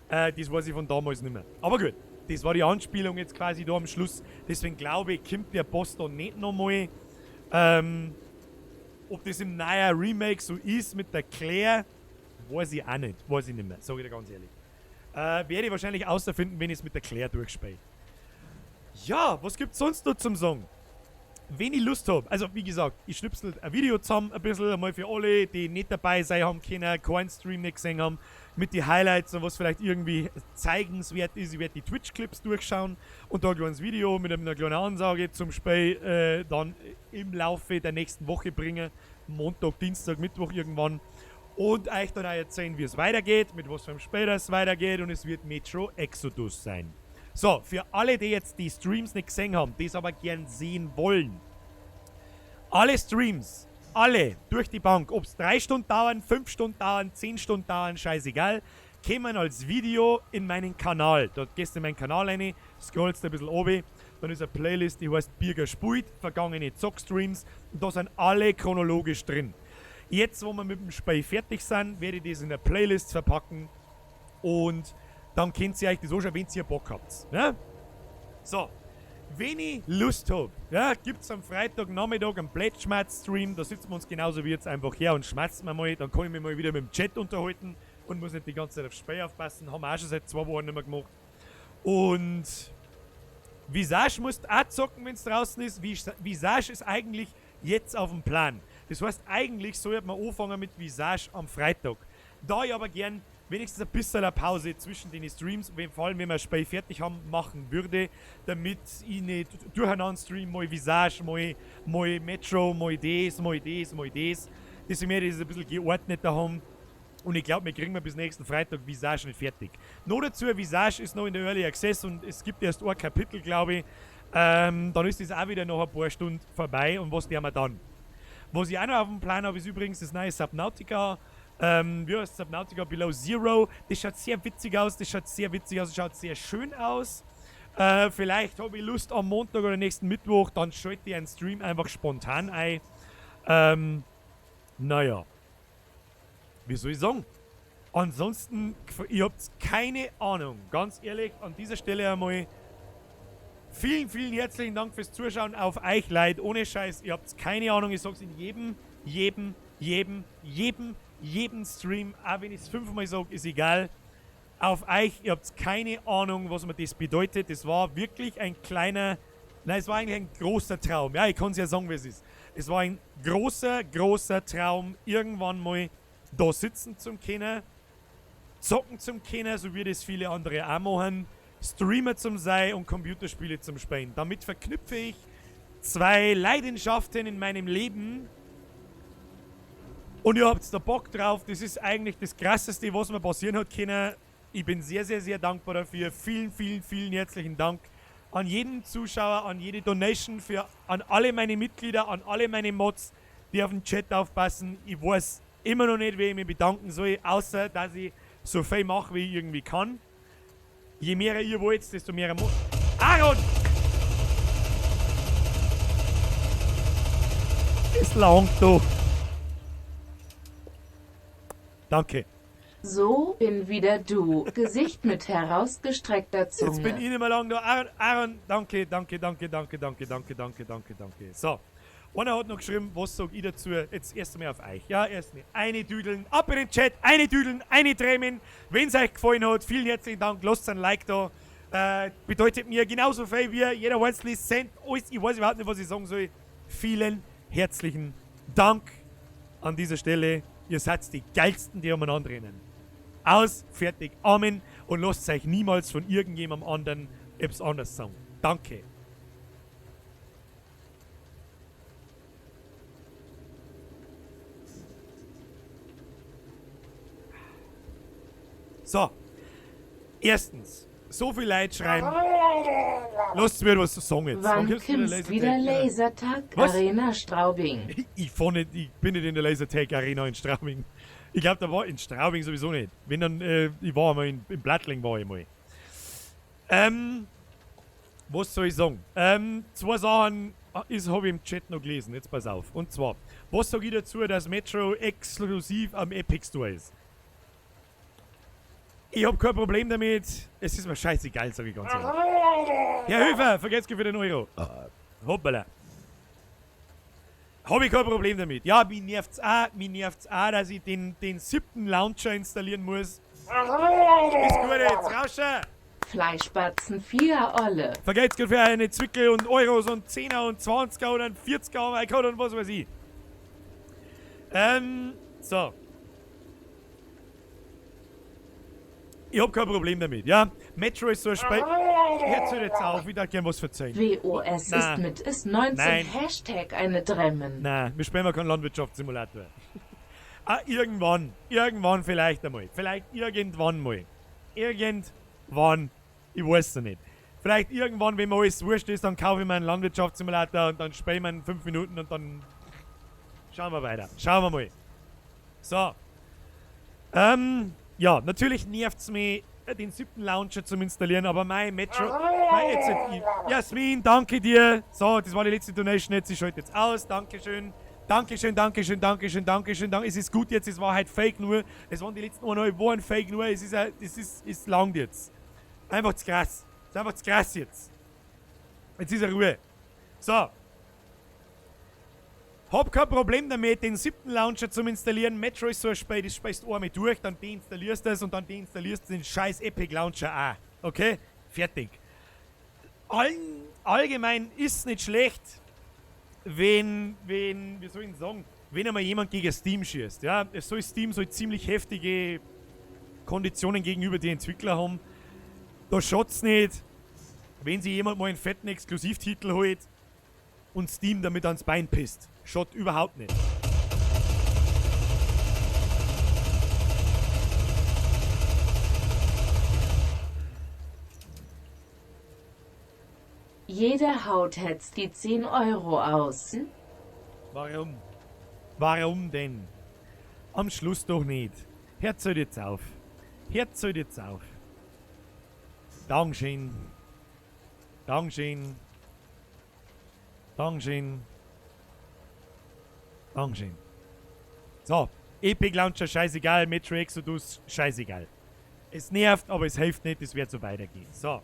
Das weiß ich von damals nicht mehr. Aber gut, das war die Anspielung jetzt quasi da am Schluss. Deswegen glaube ich, kommt der Boss da nicht nochmal. Ob das im neuen Remake so ist mit der Claire, weiß ich auch nicht. Weiß ich nicht mehr, sage ich dir ganz ehrlich. Werde ich wahrscheinlich außerfinden, wenn ich es mit der Claire durchspiele. Ja, was gibt's sonst noch zum Sagen? Wenn ich Lust habe, also wie gesagt, ich schnipsel ein Video zusammen, ein bisschen einmal für alle, die nicht dabei sein haben können, keinen Stream nicht gesehen haben, mit den Highlights und was vielleicht irgendwie zeigenswert ist. Ich werde die Twitch-Clips durchschauen und da ein kleines Video mit einer kleinen Ansage zum Spiel dann im Laufe der nächsten Woche bringen. Montag, Dienstag, Mittwoch irgendwann. Und euch dann auch erzählen, wie es weitergeht, mit was für einem Spiel es weitergeht und es wird Metro Exodus sein. So, für alle, die jetzt die Streams nicht gesehen haben, die es aber gern sehen wollen. Alle Streams, alle durch die Bank, ob es 3 Stunden dauern, 5 Stunden dauern, 10 Stunden dauern, scheißegal, kommen als Video in meinen Kanal. Dort gehst du in meinen Kanal rein, scrollst ein bisschen oben, dann ist eine Playlist, die heißt Birger spielt, vergangene Zockstreams und da sind alle chronologisch drin. Jetzt, wo wir mit dem Spiel fertig sind, werde ich das in der Playlist verpacken und dann könnt ihr euch das anschauen, wenn ihr Bock habt. Ja? So, wenn ich Lust habe, ja, gibt es am Freitagnachmittag einen Plätschmerz-Stream, da sitzen wir uns genauso wie jetzt einfach her und schmerzen wir mal, dann kann ich mich mal wieder mit dem Chat unterhalten und muss nicht die ganze Zeit aufs Spiel aufpassen, haben wir auch schon seit 2 Wochen nicht mehr gemacht. Und Visage musst auch zocken, wenn es draußen ist. Visage ist eigentlich jetzt auf dem Plan. Das heißt, eigentlich sollte man anfangen mit Visage am Freitag. Da ich aber gern wenigstens ein bisschen eine Pause zwischen den Streams, vor allem wenn wir das Spiel fertig haben, machen würde, damit ich nicht durcheinander stream, mal Visage, mal Metro, mal das, mal das, mal das. Deswegen werde ich das ein bisschen geordneter haben. Und ich glaube, wir kriegen bis nächsten Freitag Visage nicht fertig. Noch dazu, Visage ist noch in der Early Access und es gibt erst ein Kapitel, glaube ich. Dann ist das auch wieder noch ein paar Stunden vorbei und was tun wir dann? Was ich auch noch auf dem Plan habe, ist übrigens das neue Subnautica. Wie heißt Subnautica Below Zero? Das schaut sehr witzig aus, das schaut sehr schön aus. Vielleicht habe ich Lust am Montag oder nächsten Mittwoch, dann schalte ich einen Stream einfach spontan ein. Naja. Wie soll ich sagen? Ansonsten, ihr habt keine Ahnung. Ganz ehrlich, an dieser Stelle einmal vielen, vielen herzlichen Dank fürs Zuschauen auf euch, Leute. Ohne Scheiß, ihr habt keine Ahnung. Ich sag's in jedem Stream, auch wenn ich es 5-mal sage, ist egal. Auf euch, ihr habt keine Ahnung, was mir das bedeutet. Das war wirklich ein kleiner, nein, es war eigentlich ein großer Traum. Ja, ich kann es ja sagen, wie es ist. Es war ein großer Traum, irgendwann mal da sitzen zum können, zocken zum können, so wie das viele andere auch machen, Streamer zum sein und Computerspiele zum Spielen. Damit verknüpfe ich 2 Leidenschaften in meinem Leben und ihr habt da Bock drauf. Das ist eigentlich das Krasseste, was mir passieren hat können. Ich bin sehr dankbar dafür. Vielen herzlichen Dank an jeden Zuschauer, an jede Donation, an alle meine Mitglieder, an alle meine Mods, die auf den Chat aufpassen. Ich weiß immer noch nicht, wie ich mich bedanken soll, außer dass ich so viel mache, wie ich irgendwie kann. Je mehr ihr wollt, desto mehr muss. Aaron! Ist lang, du. Danke. So bin wieder du. Gesicht mit herausgestreckter Zunge. Jetzt bin ich nicht mehr lang da. Aaron, danke. So. Einer hat noch geschrieben, was sag ich dazu? Jetzt erst einmal auf euch. Ja, erstmal eine Düdeln, ab in den Chat, eine Düdeln, eine Tränen. Wenn es euch gefallen hat, vielen herzlichen Dank, lasst ein Like da. Bedeutet mir genauso viel wie jeder einzelne Cent. Alles, ich weiß überhaupt nicht, was ich sagen soll. Vielen herzlichen Dank an dieser Stelle. Ihr seid die geilsten, die umeinander rennen. Aus, fertig, Amen. Und lasst euch niemals von irgendjemandem anderen etwas anderes sagen. Danke. So, erstens, so viele Leute schreiben. Lasst mir was sagen jetzt. Wann kommst wieder Lasertag Arena Straubing? Ich bin nicht in der Lasertag Arena in Straubing. Ich glaube, da war in Straubing sowieso nicht. Wenn dann, ich war einmal in Blattling, war ich mal. Was soll ich sagen? 2 Sachen habe ich im Chat noch gelesen, jetzt pass auf. Und zwar, was sage ich dazu, dass Metro exklusiv am Epic Store ist? Ich hab kein Problem damit. Es ist mir scheißegal, sag ich ganz ehrlich. Herr Höfer, vergesst für den Euro. Hoppala. Hab ich kein Problem damit. Ja, mich nervt's auch, dass ich den 7. Launcher installieren muss. Ist gut jetzt, rauschen! Fleischbatzen 4 Olle. Vergesst für eine Zwickel und Euros und 10er und 20er oder 40er und was weiß ich. So. Ich hab kein Problem damit, ja? Metro ist so ein Spiel. Hört jetzt auf, ich darf gerne was verzeihen. WOS ist mit ist 19 Nein. Hashtag eine Dremmen. Nein, wir spielen mal keinen Landwirtschaftssimulator. Irgendwann vielleicht einmal. Vielleicht irgendwann mal. Irgendwann, ich weiß es nicht. Vielleicht irgendwann, wenn mir alles wurscht ist, dann kaufe ich mir einen Landwirtschaftssimulator und dann spielen wir in 5 Minuten und dann schauen wir weiter. Schauen wir mal. So. Ja, natürlich nervt es mich, den 7. Launcher zum Installieren, aber mein Metro... Jasmin, danke dir. So, das war die letzte Donation jetzt. Ich schalte jetzt aus. Dankeschön. Dankeschön. Es ist gut jetzt, es war halt Fake nur. Es waren die letzten 1,5 Wochen Fake nur. Es ist lang jetzt. Einfach zu krass. Es ist einfach zu krass jetzt. Jetzt ist Ruhe. So. Hab kein Problem damit, den 7. Launcher zum Installieren. Metro ist so ein Spiel, das spielst du einmal durch, dann deinstallierst du es und dann deinstallierst du den scheiß Epic Launcher auch. Okay? Fertig. Allgemein ist nicht schlecht, wenn, wie soll ich sagen, wenn einmal jemand gegen Steam schießt. Ja? Steam soll ziemlich heftige Konditionen gegenüber den Entwickler haben. Da schaut's nicht, wenn sich jemand mal einen fetten Exklusivtitel holt und Steam damit ans Bein pisst. Schaut überhaupt nicht. Jeder haut jetzt die 10 Euro aus. Warum? Warum denn? Am Schluss doch nicht. Hört jetzt auf. Hört jetzt auf. Dankeschön. Dankeschön. Dankeschön. Dankeschön. So, Epic Launcher scheißegal, Metro Exodus scheißegal. Es nervt, aber es hilft nicht, es wird so weitergehen. So.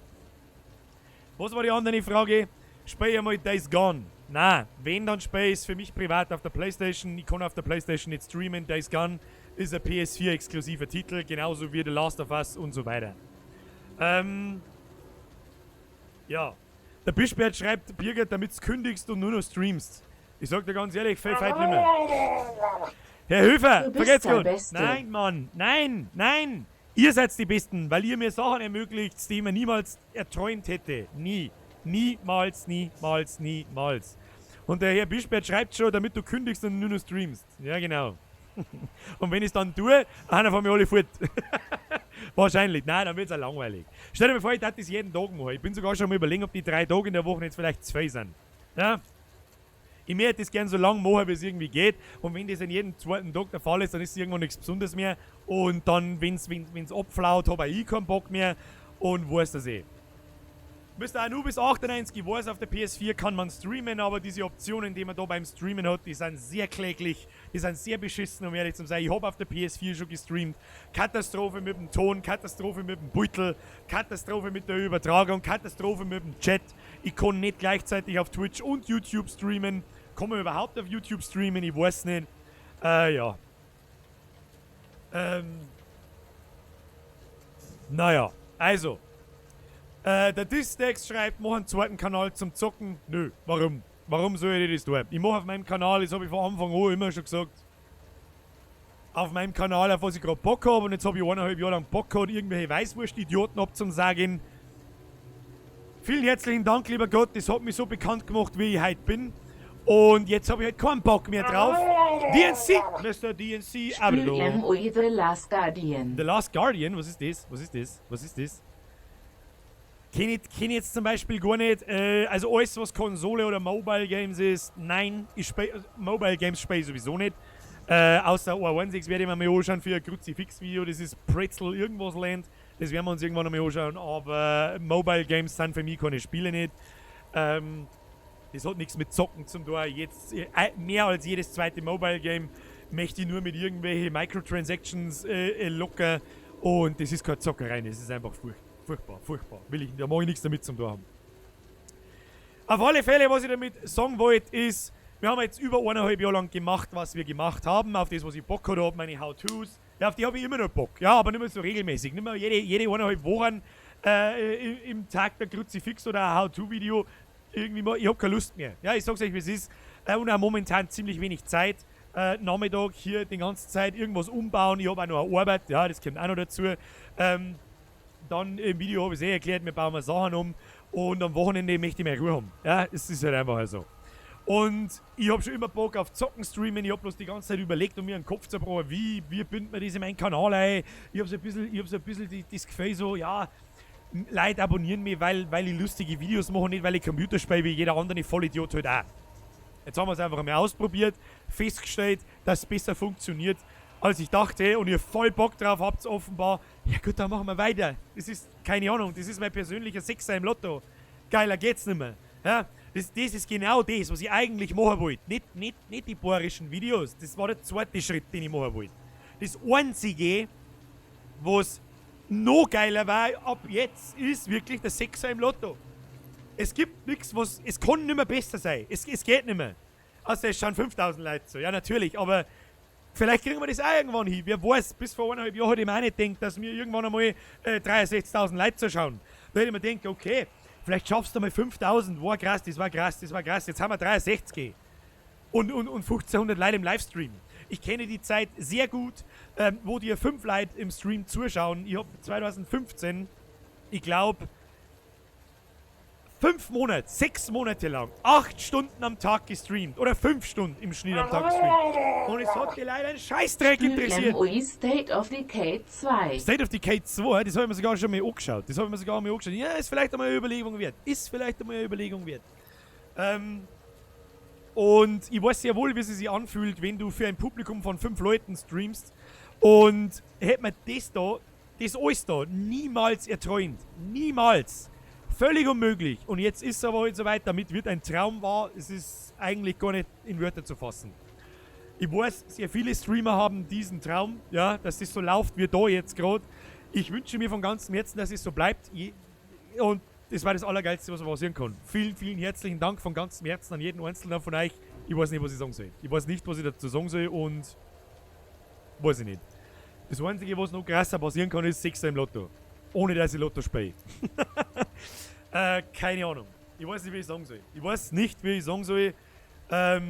Was war die andere Frage? Spiel ich mal Days Gone? Nein, wenn dann spiele ich es für mich privat auf der Playstation. Ich kann auf der Playstation nicht streamen. Days Gone ist ein PS4-exklusiver Titel, genauso wie The Last of Us und so weiter. Ja. Der Bischbert schreibt, Birgit, damit du kündigst und nur noch streamst. Ich sag dir ganz ehrlich, fällt nicht mehr. Herr Höfer, vergesst gut. Nein, Mann, nein. Ihr seid die Besten, weil ihr mir Sachen ermöglicht, die ich mir niemals erträumt hätte. Niemals. Und der Herr Bischbert schreibt schon, damit du kündigst und nur noch streamst. Ja, genau. Und wenn ich es dann tue, einer von mir alle fort. Wahrscheinlich. Nein, dann wird es auch langweilig. Stell dir mal vor, ich darf das jeden Tag machen. Ich bin sogar schon mal überlegen, ob die 3 Tage in der Woche jetzt vielleicht 2 sind. Ja? Ich möchte das gerne so lange machen, wie es irgendwie geht. Und wenn das an jedem 2. Tag der Fall ist, dann ist es irgendwann nichts Besonderes mehr. Und dann, wenn es abflaut, habe ich keinen Bock mehr. Und weiß das eh. Mr. Anubis 98, ich weiß, auf der PS4 kann man streamen, aber diese Optionen, die man da beim Streamen hat, die sind sehr kläglich, die sind sehr beschissen, um ehrlich zu sein. Ich habe auf der PS4 schon gestreamt. Katastrophe mit dem Ton, Katastrophe mit dem Beutel, Katastrophe mit der Übertragung, Katastrophe mit dem Chat. Ich kann nicht gleichzeitig auf Twitch und YouTube streamen. Kann man überhaupt auf YouTube streamen? Ich weiß nicht. Ja. Naja, also. Der Distex schreibt, mach einen zweiten Kanal zum Zocken. Nö, warum? Warum soll ich das tun? Ich mache auf meinem Kanal, das habe ich von Anfang an immer schon gesagt, auf meinem Kanal, auf was ich gerade Bock habe. Und jetzt habe ich 1,5 Jahre lang Bock gehabt, irgendwelche Weißwurst-Idioten abzusagen. Vielen herzlichen Dank, lieber Gott, das hat mich so bekannt gemacht, wie ich heute bin. Und jetzt habe ich halt keinen Bock mehr drauf. DNC! Mr. DNC, Spiel The Last Guardian. The Last Guardian? Was ist das? Kenn ich jetzt zum Beispiel gar nicht. Also alles, was Konsole oder Mobile Games ist, nein. Mobile Games spiele ich sowieso nicht. Außer O16 werde ich mir mal anschauen für ein Kruzifix-Video. Das ist Pretzel irgendwas Land. Das werden wir uns irgendwann mal anschauen. Aber Mobile Games sind für mich keine Spiele nicht. Das hat nichts mit Zocken zum tun. Jetzt mehr als jedes zweite Mobile Game möchte ich nur mit irgendwelchen Microtransactions locker. Und das ist keine Zockerei. Das ist einfach furchtbar. Da mache ich nichts damit zum tun haben. Auf alle Fälle, was ich damit sagen wollte, ist, wir haben jetzt über 1,5 Jahre lang gemacht, was wir gemacht haben. Auf das, was ich Bock habe, meine How-Tos. Ja, auf die habe ich immer noch Bock. Ja, aber nicht mehr so regelmäßig. Nicht mehr jede 1,5 Wochen im Tag der Kruzifix oder ein How-To-Video. Irgendwie mal, ich habe keine Lust mehr. Ja, ich sag's euch, wie es ist. Und auch momentan ziemlich wenig Zeit. Nachmittag hier die ganze Zeit irgendwas umbauen. Ich habe auch noch eine Arbeit. Ja, das kommt auch noch dazu. Dann im Video habe ich es erklärt, wir bauen mal Sachen um. Und am Wochenende möchte ich mehr Ruhe haben. Ja, es ist halt einfach so. Und ich habe schon immer Bock auf Zocken streamen. Ich habe bloß die ganze Zeit überlegt und mir einen Kopf zerbrochen, wie bindet man das in meinen Kanal ein. Ich habe so ein bisschen das Gefühl so, ja, Leute abonnieren mich, weil ich lustige Videos mache, nicht weil ich Computer spiele, wie jeder andere Vollidiot halt auch. Jetzt haben wir es einfach einmal ausprobiert, festgestellt, dass es besser funktioniert, als ich dachte, und ihr voll Bock drauf habt offenbar. Ja gut, dann machen wir weiter. Das ist, keine Ahnung, das ist mein persönlicher Sechser im Lotto. Geiler geht's nicht mehr. Ja? Das ist genau das, was ich eigentlich machen wollte. Nicht die bohrischen Videos. Das war der zweite Schritt, den ich machen wollte. Das Einzige, was noch geiler war ab jetzt, ist wirklich der Sechser im Lotto. Es gibt nichts, es kann nicht mehr besser sein. Es geht nicht mehr. Also es schauen 5000 Leute so. Ja, natürlich, aber vielleicht kriegen wir das auch irgendwann hin. Wer weiß, bis vor 1,5 Jahren hätte ich mir auch nicht gedacht, dass wir irgendwann einmal 63.000 Leute zuschauen. Da hätte ich mir gedacht, okay, vielleicht schaffst du mal 5000. War krass, das war krass. Jetzt haben wir 63 und 1500 Leute im Livestream. Ich kenne die Zeit sehr gut, wo dir 5 Leute im Stream zuschauen. Ich habe 2015, ich glaube, 6 Monate lang, 8 Stunden am Tag gestreamt. Oder 5 Stunden im Schnitt am Tag gestreamt. Und es hat dir leider einen Scheißdreck interessiert. MOI State of Decay 2. State of Decay 2, das habe ich mir sogar schon mal angeschaut. Ja, ist vielleicht einmal eine Überlegung wert. Und ich weiß sehr wohl, wie es sich anfühlt, wenn du für ein Publikum von 5 Leuten streamst. Und hätte mir das alles da niemals erträumt. Niemals. Völlig unmöglich. Und jetzt ist es aber halt so weit, damit wird ein Traum wahr. Es ist eigentlich gar nicht in Wörter zu fassen. Ich weiß, sehr viele Streamer haben diesen Traum, ja, dass das so läuft wie da jetzt gerade. Ich wünsche mir von ganzem Herzen, dass es so bleibt. Und das war das Allergeilste, was man passieren kann. Vielen, vielen herzlichen Dank von ganzem Herzen an jeden Einzelnen von euch. Ich weiß nicht, was ich sagen soll. Ich weiß nicht, was ich dazu sagen soll und weiß ich nicht. Das Einzige, was noch krasser passieren kann, ist 6 im Lotto. Ohne dass ich Lotto spiele. Keine Ahnung. Ich weiß nicht, wie ich sagen soll. Herr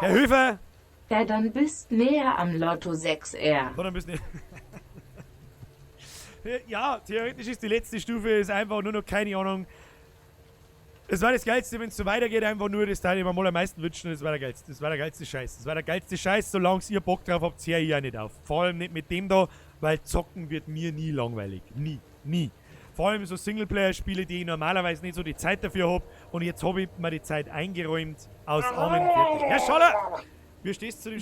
Höfer! Ja, dann bist näher am Lotto 6R. Ja, dann bist du ja, theoretisch ist die letzte Stufe ist einfach nur noch, keine Ahnung. Es war das Geilste, wenn es so weitergeht, einfach nur das Teil, den wir mal am meisten wünschen. Das war der geilste Scheiß. Das war der geilste Scheiß, solange ihr Bock drauf habt, höre ich ja nicht auf. Vor allem nicht mit dem da, weil zocken wird mir nie langweilig. Nie. Vor allem so Singleplayer-Spiele, die ich normalerweise nicht so die Zeit dafür habe. Und jetzt habe ich mir die Zeit eingeräumt aus Armen fertig. Herr Schaller! Wie stehst du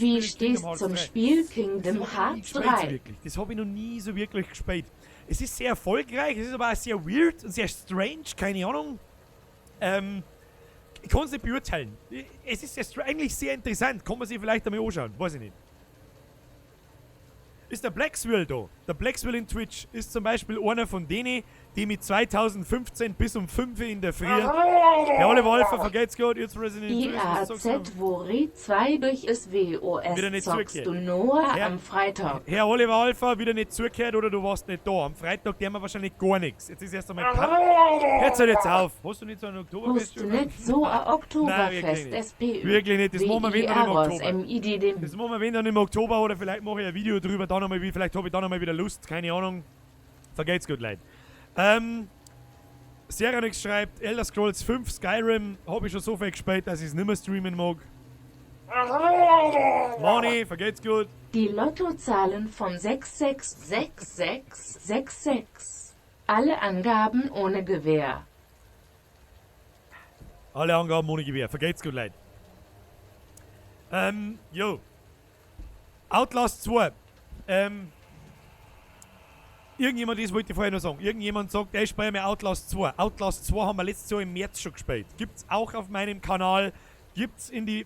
zum Spiel Kingdom Hearts 3? Das habe ich noch nie so wirklich gespielt. Es ist sehr erfolgreich, es ist aber auch sehr weird und sehr strange, keine Ahnung. Ich kann es nicht beurteilen. Es ist eigentlich sehr interessant, kann man sich vielleicht einmal anschauen, weiß ich nicht. Ist der Blackswirl da? Der Blackswirl in Twitch ist zum Beispiel einer von denen, die mit 2015 bis um 5 in der Früh. Der Oliver Alpha, vergeht's gut, jetzt Resident Evil. IAZ Wori 2 durch SWOS zockst du nur am Freitag. Herr Oliver Alpha, wieder nicht zugehört oder du warst nicht da. Am Freitag haben wir wahrscheinlich gar nichts. Jetzt ist erst einmal Hört halt jetzt auf. Hast du nicht so ein Oktoberfest? Hast du nicht so ein Oktoberfest, SPÖ? Wirklich nicht, das machen wir wenn dann im Oktober. MID Das machen wir wenn dann im Oktober oder vielleicht mache ich ein Video drüber, dann einmal, vielleicht habe ich dann einmal wieder Lust, keine Ahnung. Vergeht's gut, Leute. Seranix schreibt, Elder Scrolls 5 Skyrim habe ich schon so viel gespielt, dass ich es nicht mehr streamen mag. Money, vergeht's gut. Die Lottozahlen von 666666. Alle Angaben ohne Gewähr. Alle Angaben ohne Gewähr, vergeht's gut, Leute. Outlast 2. Irgendjemand, das wollte ich vorher noch sagen. Irgendjemand sagt, ich spiele mir Outlast 2. Outlast 2 haben wir letztes Jahr im März schon gespielt. Gibt's auch auf meinem Kanal. Gibt's in die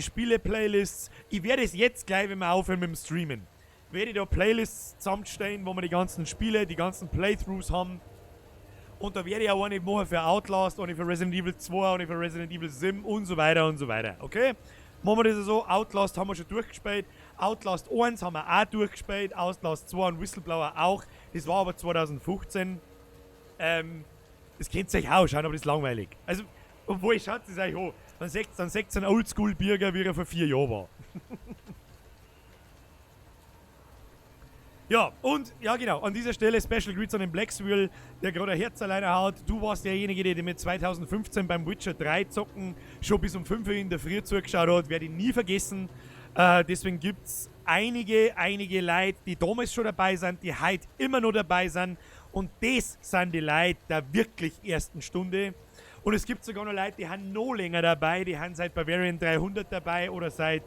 Spiele-Playlists. Ich werde es jetzt gleich, wenn wir aufhören mit dem Streamen, werde ich da Playlists zusammenstellen, wo wir die ganzen Spiele, die ganzen Playthroughs haben. Und da werde ich auch eine machen für Outlast, eine für Resident Evil 2, eine für Resident Evil 7 und so weiter und so weiter. Okay? Machen wir das so. Outlast haben wir schon durchgespielt. Outlast 1 haben wir auch durchgespielt. Outlast 2 und Whistleblower auch. Das war aber 2015. Das könnt ihr euch auch schauen, aber das ist langweilig. Also, obwohl, schaut es euch an. Dann seht ihr einen Oldschool-Bürger, wie er vor 4 Jahren war. Ja, und, ja genau, an dieser Stelle Special Greets an den Blackswirl, der gerade ein Herz alleine haut. Du warst derjenige, der mir 2015 beim Witcher 3 zocken schon bis um 5 Uhr in der Früh zugeschaut hat. Werde ich nie vergessen. Deswegen gibt es einige Leute, die damals schon dabei sind, die heute immer noch dabei sind. Und das sind die Leute der wirklich ersten Stunde. Und es gibt sogar noch Leute, die haben noch länger dabei. Die haben seit Bavarian 300 dabei oder seit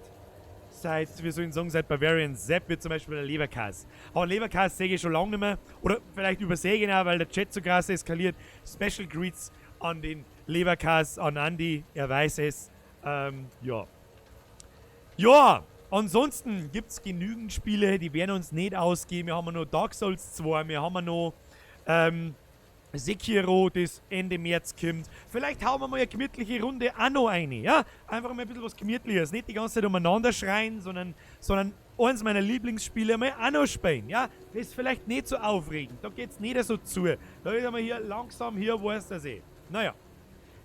wie soll ich sagen, seit Bavarian Zap wird zum Beispiel der Leberkäse. Aber Leberkäse sehe ich schon lange nicht mehr. Oder vielleicht übersehe ich ihn auch, weil der Chat so krass eskaliert. Special Greets an den Leberkäse, an Andy, er weiß es. Ja. Ja, ansonsten gibt es genügend Spiele, die werden uns nicht ausgehen. Wir haben noch Dark Souls 2, wir haben noch Sekiro, das Ende März kommt. Vielleicht hauen wir mal eine gemütliche Runde auch noch rein, ja? Einfach mal ein bisschen was Gemütliches. Nicht die ganze Zeit umeinander schreien, sondern eins meiner Lieblingsspiele mal auch noch spielen, ja? Das ist vielleicht nicht so aufregend, da geht's nicht so zu. Da ist einmal hier langsam, hier, wo ist das eh? Naja,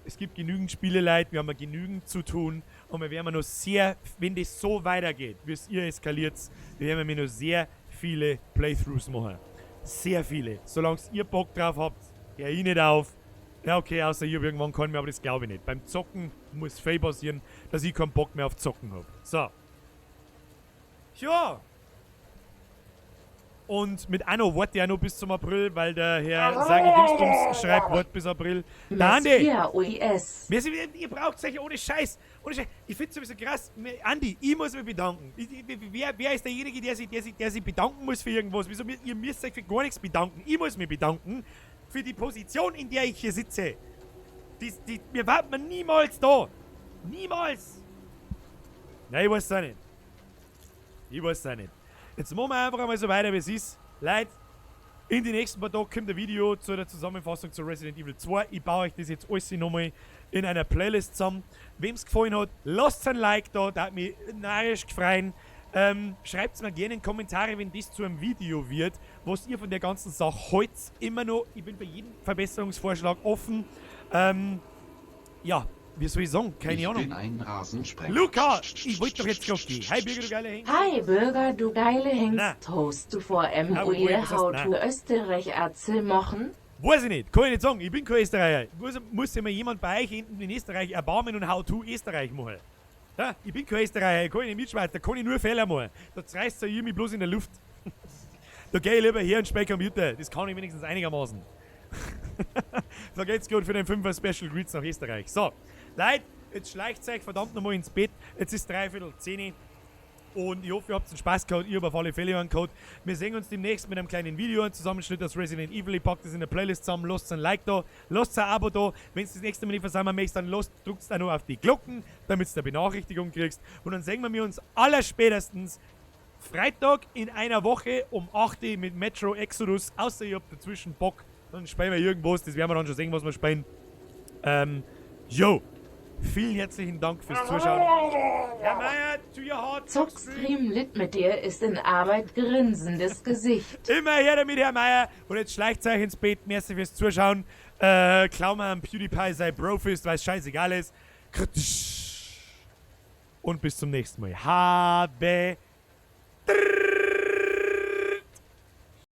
es gibt genügend Spiele, Leute, wir haben genügend zu tun und wir werden noch sehr, wenn das so weitergeht, wie es ihr eskaliert, werden wir noch sehr viele Playthroughs machen. Sehr viele. Solange ihr Bock drauf habt, geh ich nicht auf. Ja, okay, außer ich irgendwann kann mir, aber das glaube ich nicht. Beim Zocken muss viel passieren, dass ich keinen Bock mehr auf Zocken habe. So. Ja. Und mit Anno warte ich auch noch bis zum April, weil der Herr Sagi Dingsbums schreibt, wart bis April. Der Andi! Ja, OIS. Ihr braucht euch ohne Scheiß. Ohne Scheiß. Ich finde es sowieso krass. Andi, ich muss mich bedanken. Wer ist derjenige, der sich bedanken muss für irgendwas? Wieso? Ihr müsst euch für gar nichts bedanken. Ich muss mich bedanken für die Position, in der ich hier sitze. Wir warten niemals da. Niemals. Nein, ich weiß es auch nicht. Jetzt machen wir einfach einmal so weiter, wie es ist. Leute, in den nächsten paar Tagen kommt ein Video zu der Zusammenfassung zu Resident Evil 2. Ich baue euch das jetzt alles nochmal in einer Playlist zusammen. Wem es gefallen hat, lasst ein Like da, das hat mich narrisch gefreut. Schreibt es mir gerne in Kommentare, wenn das zu einem Video wird, was ihr von der ganzen Sache haltet. Immer noch, ich bin bei jedem Verbesserungsvorschlag offen. Ja, wie soll ich sagen? Keine Ahnung. Ich bin ein Rasensprenger. Luca, ich wollte doch jetzt drauf gehen. Hi, Bürger, du geile Hengst. Hi Bürger, du geile Na. Hengst. Host du vor was MOE heißt How na? to Österreich Ärzte machen? Weiß ich nicht, kann ich nicht sagen, ich bin kein Österreicher. Muss sich mal jemand bei euch hinten in Österreich erbarmen und How-To Österreich machen. Ja, ich bin kein Österreicher, ich kann nicht mitschweißen, da kann ich nur Fehler machen. Da zerreißt ihr mich bloß in der Luft. Da gehe ich lieber her und spiele Computer, das kann ich wenigstens einigermaßen. Da geht's gut für den 5er Special Greets nach Österreich. So, Leute, jetzt schleicht euch verdammt nochmal ins Bett. Jetzt ist 9:45 und ich hoffe, ihr habt einen Spaß gehabt. Ich habe auf alle Fälle einen gehabt. Wir sehen uns demnächst mit einem kleinen Video, ein Zusammenschnitt aus Resident Evil. Ich packe das in der Playlist zusammen. Lasst ein Like da, lasst ein Abo da. Wenn du das nächste Mal nicht versammeln möchtest, dann drückst du noch auf die Glocken, damit du eine Benachrichtigung kriegst. Und dann sehen wir uns allerspätestens Freitag in einer Woche um 8 Uhr mit Metro Exodus. Außer ihr habt dazwischen Bock, dann spielen wir irgendwas. Das werden wir dann schon sehen, was wir spielen. Vielen herzlichen Dank fürs Zuschauen. Herr Meier, to your heart. Zockstream lit mit dir ist in Arbeit grinsendes Gesicht. Immer her damit, Herr Meier. Und jetzt schleicht euch ins Bett. Merci fürs Zuschauen. Klauen wir am PewDiePie sein Brofist, weil es scheißegal ist. Und bis zum nächsten Mal. Habe.